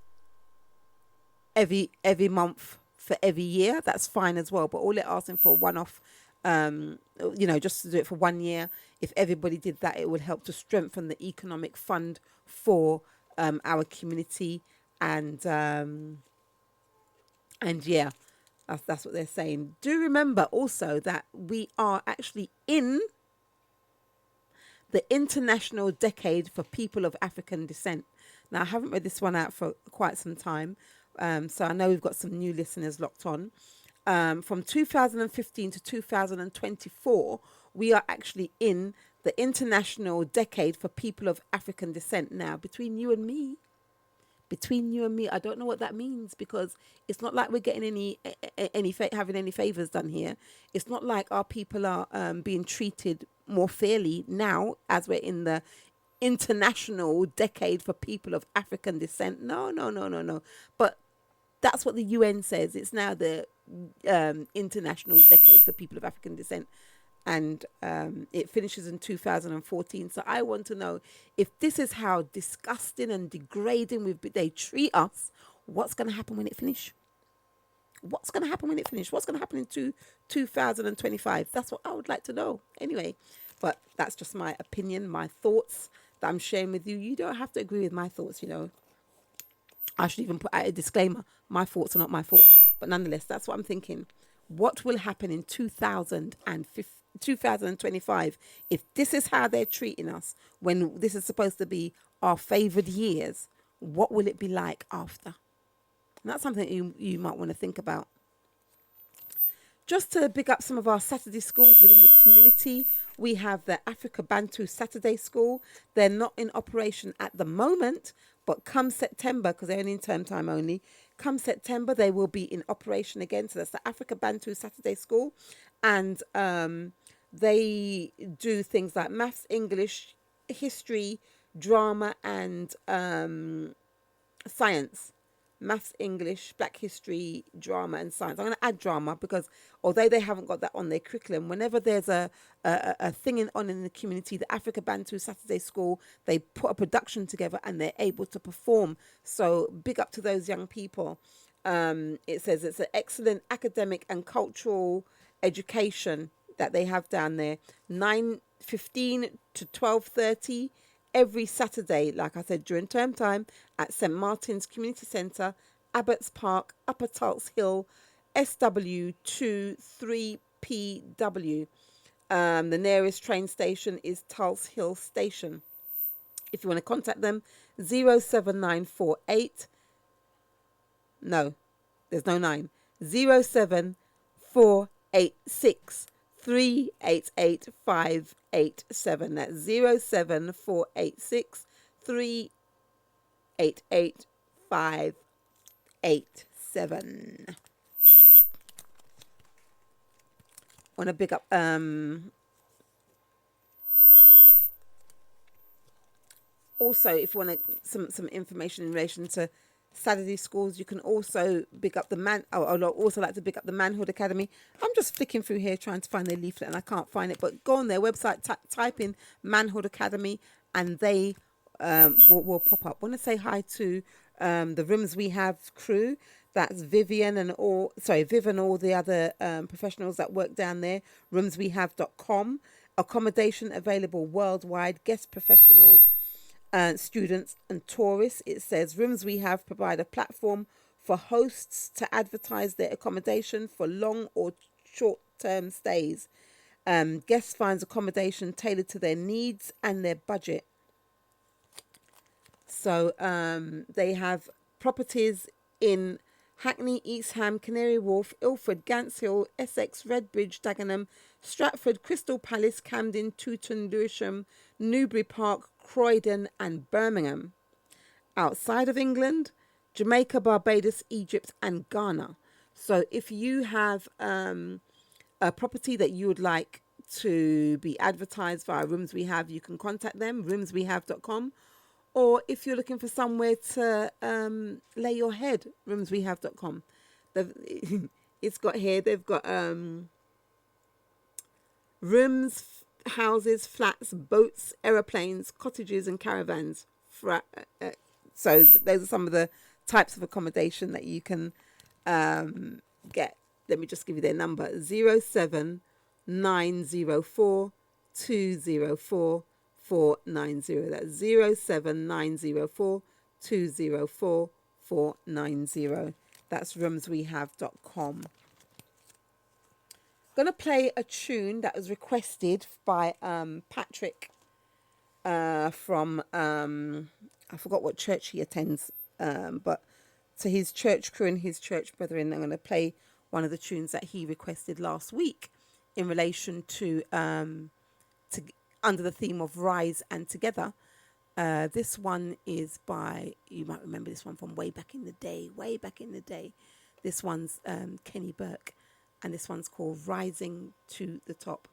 every month for every year, that's fine as well. But all they're asking for one-off, just to do it for 1 year. If everybody did that, it would help to strengthen the economic fund for our community. And yeah, that's what they're saying. Do remember also that we are actually in the International Decade for People of African Descent. Now, I haven't read this one out for quite some time, so I know we've got some new listeners locked on. From 2015 to 2024, we are actually in the International Decade for People of African Descent. Now, between you and me, I don't know what that means, because it's not like we're getting having any favors done here. It's not like our people are being treated more fairly now, as we're in the International Decade for People of African Descent. No. But that's what the UN says. It's now the International Decade for People of African Descent, and it finishes in 2014. So I want to know, if this is how disgusting and degrading they treat us, what's going to happen when it finishes? What's going to happen when it finishes? What's going to happen in 2025? That's what I would like to know. Anyway, but that's just my opinion, my thoughts that I'm sharing with you. You don't have to agree with my thoughts, I should even put out a disclaimer. My thoughts are not my thoughts. But nonetheless, that's what I'm thinking. What will happen in 2025 if this is how they're treating us, when this is supposed to be our favoured years? What will it be like after? And that's something you might want to think about. Just to big up some of our Saturday schools within the community, we have the Africa Bantu Saturday School. They're not in operation at the moment, but come September, because they're only in term time only, come September, they will be in operation again. So that's the Africa Bantu Saturday School. And they do things like maths, English, history, drama, and science. Maths, English, Black history, drama and science. I'm going to add drama because although they haven't got that on their curriculum, whenever there's a thing on in the community, the Africa Bantu Saturday School, they put a production together and they're able to perform. So big up to those young people. It says it's an excellent academic and cultural education that they have down there. 9:15 to 12:30. Every Saturday, like I said, during term time at St. Martin's Community Centre Abbots Park, Upper Tulse Hill, SW2 3PW. The nearest train station is Tulse Hill Station. If you want to contact them, 07948. No, there's no 9. 07486 388587. That's 07486 388587. Want to big up also, if you want some information in relation to Saturday schools, you can also big up the I'd also like to big up the Manhood Academy. I'm just flicking through here trying to find their leaflet and I can't find it, but go on their website, type in Manhood Academy, and they will pop up. Want to say hi to the Rooms We Have crew. That's Viv and all the other professionals that work down there. Roomswehave.com. Accommodation available worldwide. Guest professionals, students and tourists. It says Rooms We Have provide a platform for hosts to advertise their accommodation for long or short-term stays. Guests finds accommodation tailored to their needs and their budget. So they have properties in Hackney, Eastham, Canary Wharf, Ilford, Gants Hill, Essex, Redbridge, Dagenham, Stratford, Crystal Palace, Camden, Tooting, Lewisham, Newbury Park, Croydon and Birmingham. Outside of England, Jamaica, Barbados, Egypt and Ghana. So if you have a property that you would like to be advertised via Rooms We Have, you can contact them, roomswehave.com. Or if you're looking for somewhere to lay your head, roomswehave.com. It's got here, they've got rooms, houses, flats, boats, aeroplanes, cottages and caravans. So those are some of the types of accommodation that you can get. Let me just give you their number, 07904 204 490. That's 07904 204 490. That's roomswehave.com. Gonna play a tune that was requested by Patrick from I forgot what church he attends, but to his church crew and his church brethren, I'm gonna play one of the tunes that he requested last week in relation to under the theme of Rise and Together. This one is by, you might remember this one from way back in the day. This one's Kenny Burke, and this one's called Rising to the Top.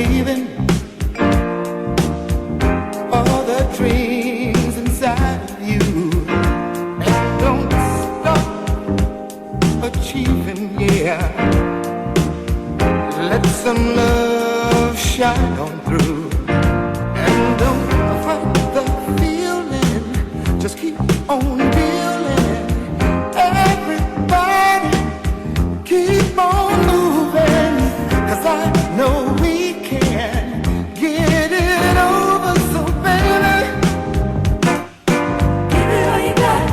believing all the dreams inside of you. And don't stop achieving, yeah. Let some love shine on through. And don't fight the feeling, just keep on dealing. Everybody keep on moving, 'cause I know we can get it over. So baby, give it all you got.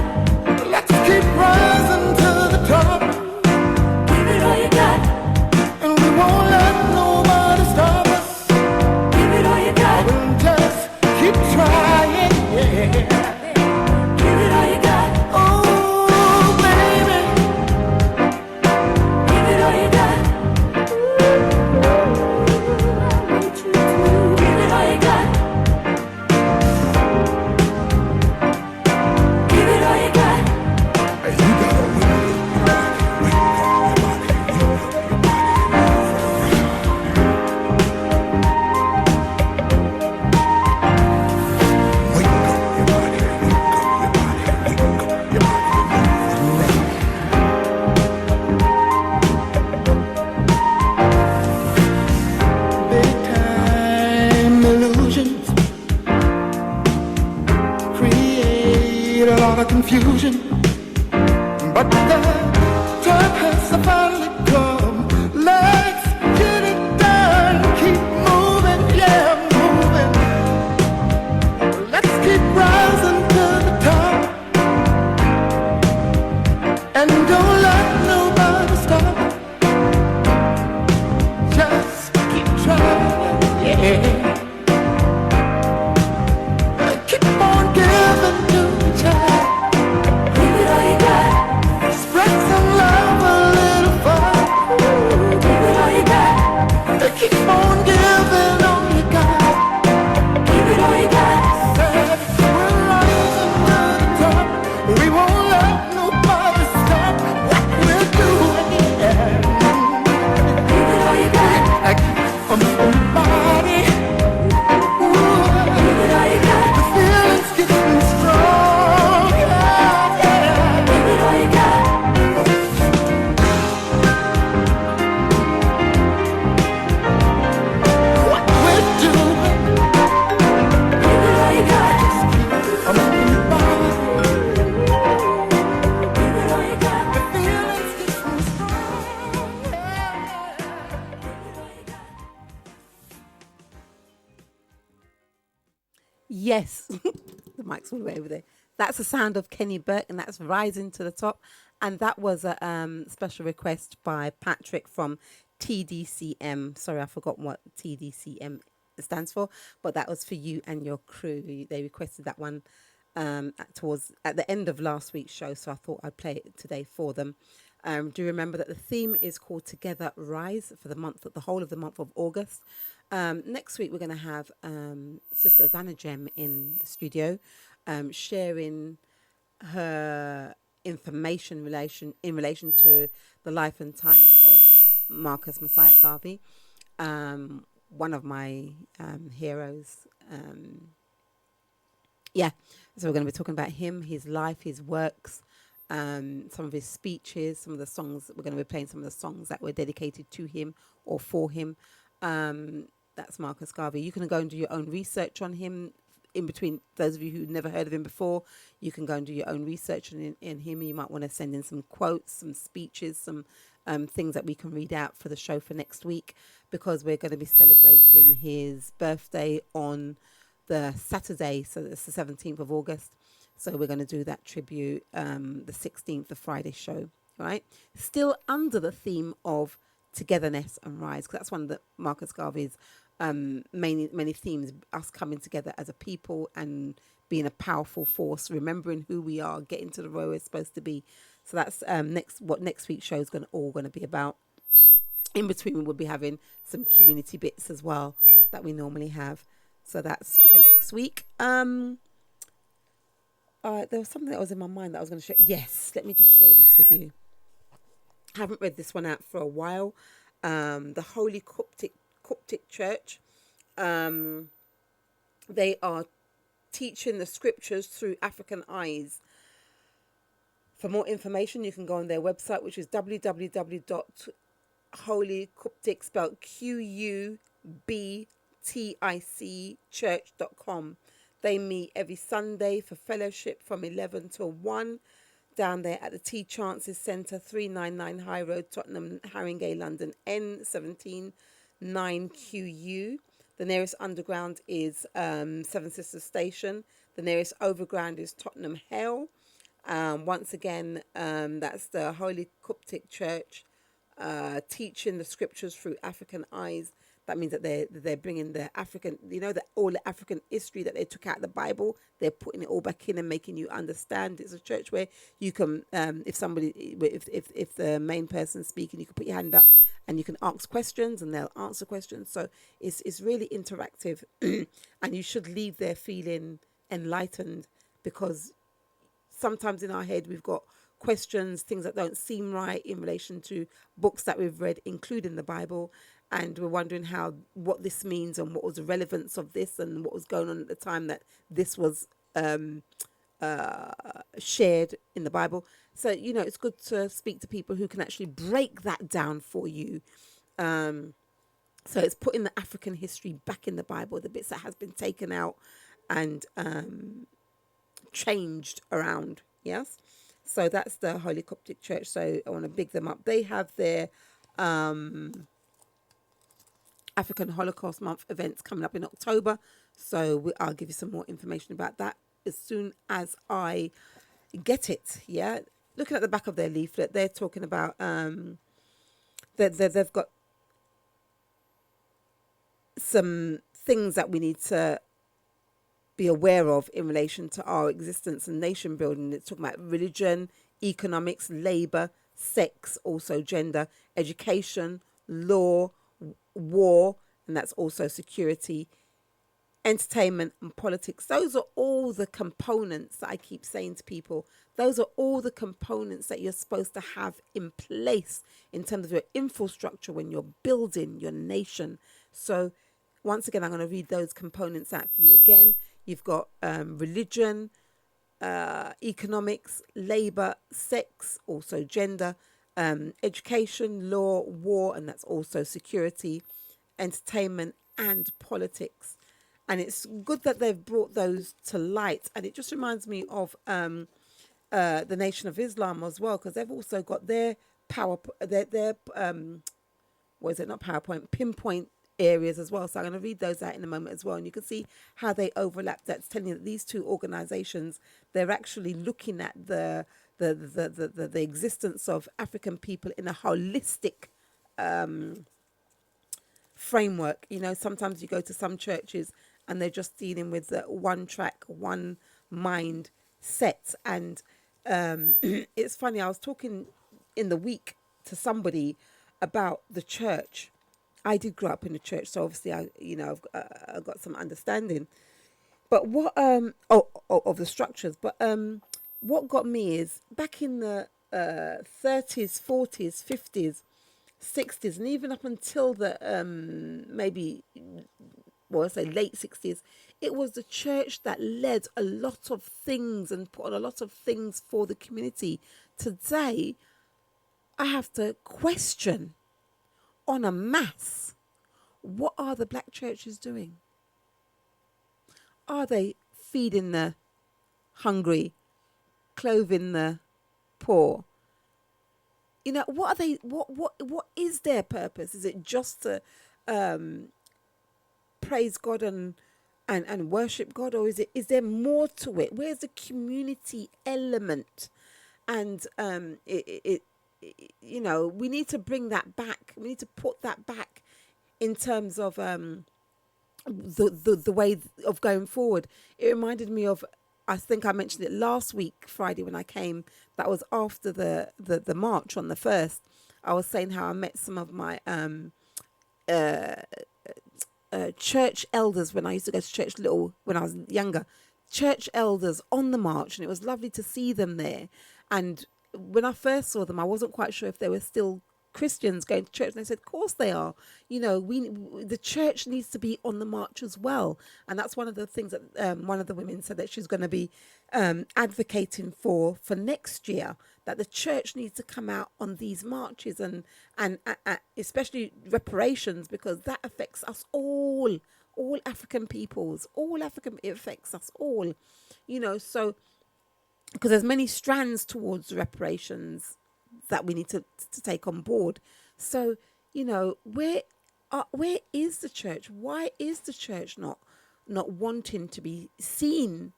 Let's keep rising to the top. Give it all you got. And we won't let nobody stop us. Give it all you got. We'll just keep trying, yeah. Give it all you got. Oh, baby. Give it all you got. Give it all you got. Give it all you got. You gotta Big-time illusions create a lot of confusion, but the time has finally come. Let's get it done. Keep moving, yeah, moving. Let's keep rising to the top, and don't let nobody stop. Just keep trying, yeah. Keep on giving to each other. Give it all you got. Spread some love a little far. Give it all you got. Keep on giving all you got. Give it all you got. Said we're rising to the top. We won't let nobody stop what we're doing. Yeah. Give it all you got. Keep on moving body. Give it all you got. The feeling's getting strong. Yeah, yeah. Give it all you got. What we're doing. Give it all you got. I'm moving body. Give it all you got. The feeling's getting strong. Yeah. Yes, the mic's all the way over there. That's the sound of Kenny Burke, and that's Rising to the Top. And that was a special request by Patrick from TDCM. Sorry, I forgot what TDCM stands for, but that was for you and your crew. They requested that one at the end of last week's show, so I thought I'd play it today for them. Do remember that the theme is called Together Rise for the whole of the month of August. Next week we're going to have Sister Zana Gem in the studio, sharing her information in relation to the life and times of Marcus Messiah Garvey, one of my heroes. So we're going to be talking about him, his life, his works, some of his speeches, some of the songs. We're going to be playing some of the songs that were dedicated to him or for him. That's Marcus Garvey. You can go and do your own research on him. In between, those of you who never heard of him before, you can go and do your own research in him. You might want to send in some quotes, some speeches, some things that we can read out for the show for next week, because we're going to be celebrating his birthday on the Saturday, so it's the 17th of August. So we're going to do that tribute the 16th, the Friday show, right? Still under the theme of togetherness and rise, because that's one of the Marcus Garvey's many themes, us coming together as a people and being a powerful force, remembering who we are, getting to the where we're supposed to be. So that's what next week's show is going to be about. In between, we'll be having some community bits as well that we normally have. So that's for next week. There was something that was in my mind that I was going to share. Yes, let me just share this with you. I haven't read this one out for a while. The Holy Coptic Church. They are teaching the scriptures through African eyes. For more information, you can go on their website, which is www.holycoptic, spelled QUBTIC church.com. They meet every Sunday for fellowship from 11 till 1 down there at the T Chances Centre, 399 High Road, Tottenham, Haringey, London, N17 9QU. The nearest underground is Seven Sisters Station. The nearest overground is Tottenham Hale. Once again, that's the Holy Coptic Church, teaching the scriptures through African eyes. That means that they're bringing the African, all the African history that they took out of the Bible, they're putting it all back in and making you understand. It's a church where you can, if the main person's speaking, you can put your hand up and you can ask questions and they'll answer questions. So it's really interactive, and you should leave there feeling enlightened, because sometimes in our head we've got questions, things that don't seem right in relation to books that we've read, including the Bible, and we're wondering what this means and what was the relevance of this and what was going on at the time that this was shared in the Bible. So it's good to speak to people who can actually break that down for you. So it's putting the African history back in the Bible, the bits that has been taken out and changed around. Yes, so that's the Holy Coptic Church. So I want to big them up. They have their African Holocaust Month events coming up in October, so I'll give you some more information about that as soon as I get it. Yeah, looking at the back of their leaflet, they're talking about they've got some things that we need to be aware of in relation to our existence and nation building. It's talking about religion, economics, labor, sex, also gender, education, law, war, and that's also security, entertainment and politics. Those are all the components that I keep saying to people. Those are all the components that you're supposed to have in place in terms of your infrastructure when you're building your nation. So once again, I'm going to read those components out for you again. You've got religion, economics, labor, sex, also gender, education, law, war, and that's also security, entertainment and politics. And it's good that they've brought those to light. And it just reminds me of the Nation of Islam as well, because they've also got their pinpoint areas as well. So I'm going to read those out in a moment as well, and you can see how they overlap. That's telling you that these two organizations, they're actually looking at the existence of African people in a holistic framework. Sometimes you go to some churches and they're just dealing with the one track, one mind set. And it's funny, I was talking in the week to somebody about the church. I did grow up in the church, so obviously I've got some understanding. But what of the structures. But what got me is back in the 30s, 40s, 50s, 60s, and even up until the late 60s, it was the church that led a lot of things and put on a lot of things for the community. Today, I have to question en masse, what are the black churches doing? Are they feeding the hungry, clothing the poor? What are they? What is their purpose? Is it just to praise God and worship God, or is there more to it? Where's the community element? And we need to bring that back. We need to put that back in terms of the way of going forward. It reminded me of, I think I mentioned it last week, Friday, when I came. That was after the march on the 1st. I was saying how I met some of my church elders when I used to go to church when I was younger. Church elders on the march, and it was lovely to see them there. And when I first saw them, I wasn't quite sure if they were still Christians going to church, and they said, of course they are. You know, the church needs to be on the march as well. And that's one of the things that one of the women said that she's going to be advocating for next year, that the church needs to come out on these marches and especially reparations, because that affects us all African peoples, it affects us all, you know. So because there's many strands towards reparations that we need to take on board. So, you know, where is the church? Why is the church not wanting to be seen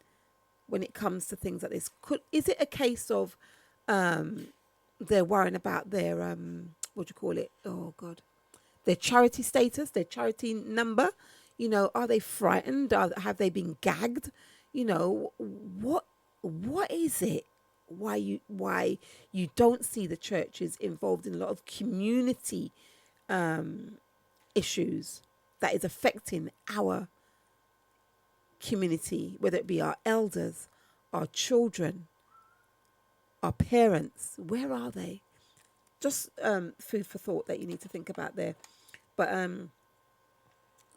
when it comes to things like this? Is it a case of they're worrying about their their charity status, their charity number? You know, are they frightened? Have they been gagged? You know, what is it? Why you don't see the churches involved in a lot of community issues that is affecting our community, whether it be our elders, our children, our parents? Where are they? Just food for thought that you need to think about there. But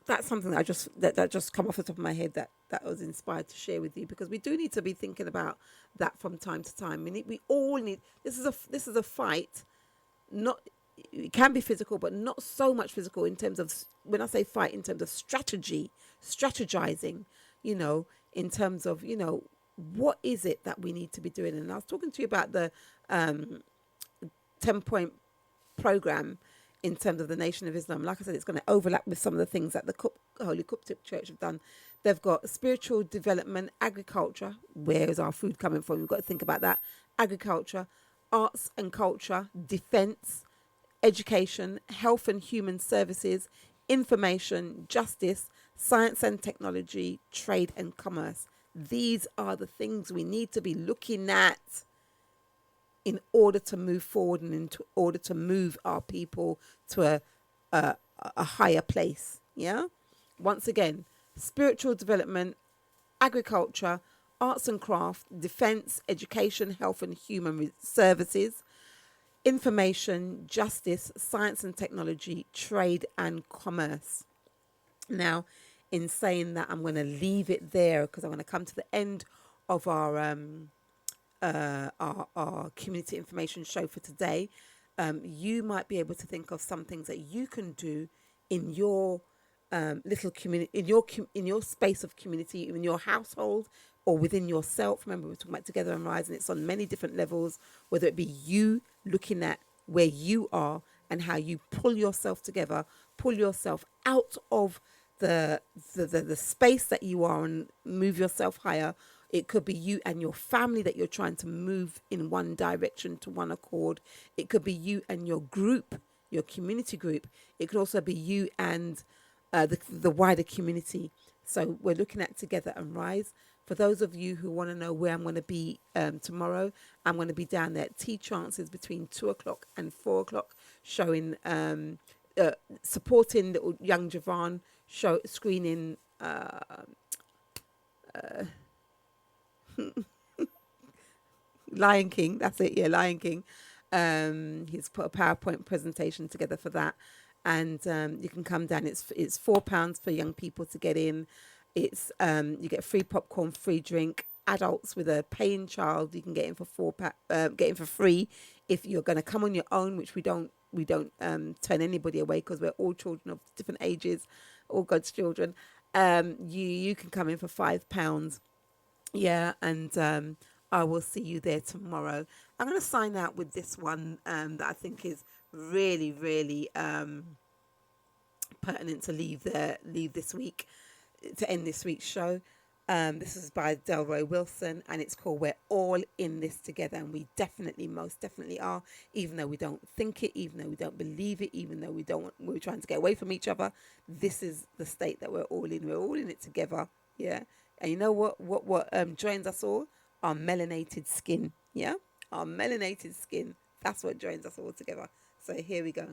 that's something that that just come off the top of my head that I was inspired to share with you, because we do need to be thinking about that from time to time. We all need, this is a fight. Not, it can be physical, but not so much physical in terms of, when I say fight, in terms of strategizing, you know, in terms of, you know, what is it that we need to be doing? And I was talking to you about the 10-point program in terms of the Nation of Islam. Like I said, it's going to overlap with some of the things that the Holy Coptic Church have done. They've got spiritual development, agriculture. Where is our food coming from? We've got to think about that. Agriculture, arts and culture, defence, education, health and human services, information, justice, science and technology, trade and commerce. These are the things we need to be looking at in order to move forward and in order to move our people to a higher place. Yeah. Once again, spiritual development, agriculture, arts and craft, defence, education, health and human services, information, justice, science and technology, trade and commerce. Now, in saying that, I'm going to leave it there because I'm going to come to the end of our community information show for today. You might be able to think of some things that you can do in your little community, in your space of community, in your household or within yourself. Remember, we're talking about Together and Rise, and it's on many different levels, whether it be you looking at where you are and how you pull yourself together, pull yourself out of the space that you are and move yourself higher. It could be you and your family that you're trying to move in one direction, to one accord. It could be you and your group, your community group. It could also be you and the wider community. So we're looking at Together and Rise. For those of you who want to know where I'm going to be tomorrow, I'm going to be down there at Tea Chances between 2 o'clock and 4 o'clock, showing, supporting little young Javon, screening Lion King. That's it. Yeah, Lion King. He's put a PowerPoint presentation together for that. And you can come down. It's £4 for young people to get in. It's you get free popcorn, free drink. Adults with a paying child, you can get in for get in for free. If you're going to come on your own, which we don't turn anybody away because we're all children of different ages, all God's children. You can come in for £5. Yeah, and I will see you there tomorrow. I'm going to sign out with this one that I think is really, really pertinent to leave this week, to end this week's show. This is by Delroy Wilson, and it's called We're All in This Together. And we definitely, most definitely are, even though we don't think it, even though we don't believe it, even though we're trying to get away from each other. This is the state that we're all in. We're all in it together. Yeah. And you know what joins us all? Our melanated skin. Yeah. Our melanated skin. That's what joins us all together. So here we go.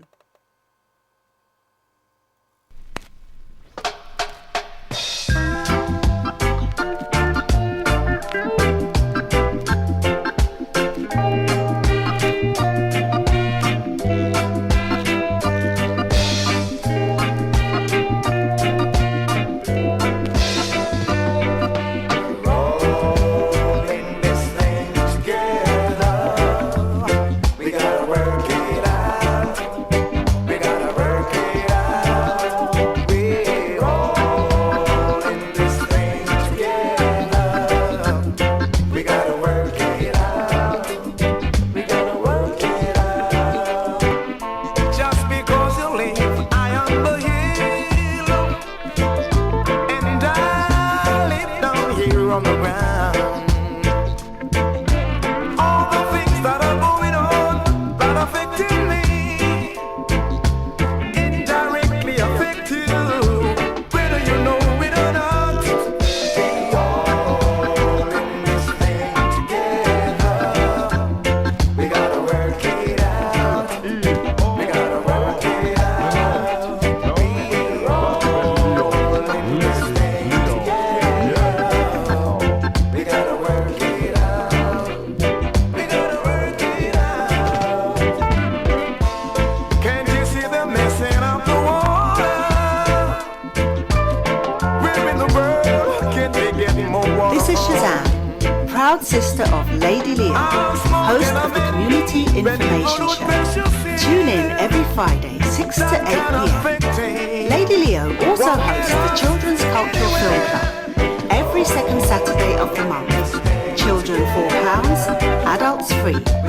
is Shazam, proud sister of Lady Leo, host of the Community Information Show. Tune in every Friday, 6 to 8 p.m. Lady Leo also hosts the Children's Cultural Film Club every second Saturday of the month. Children £4, adults free.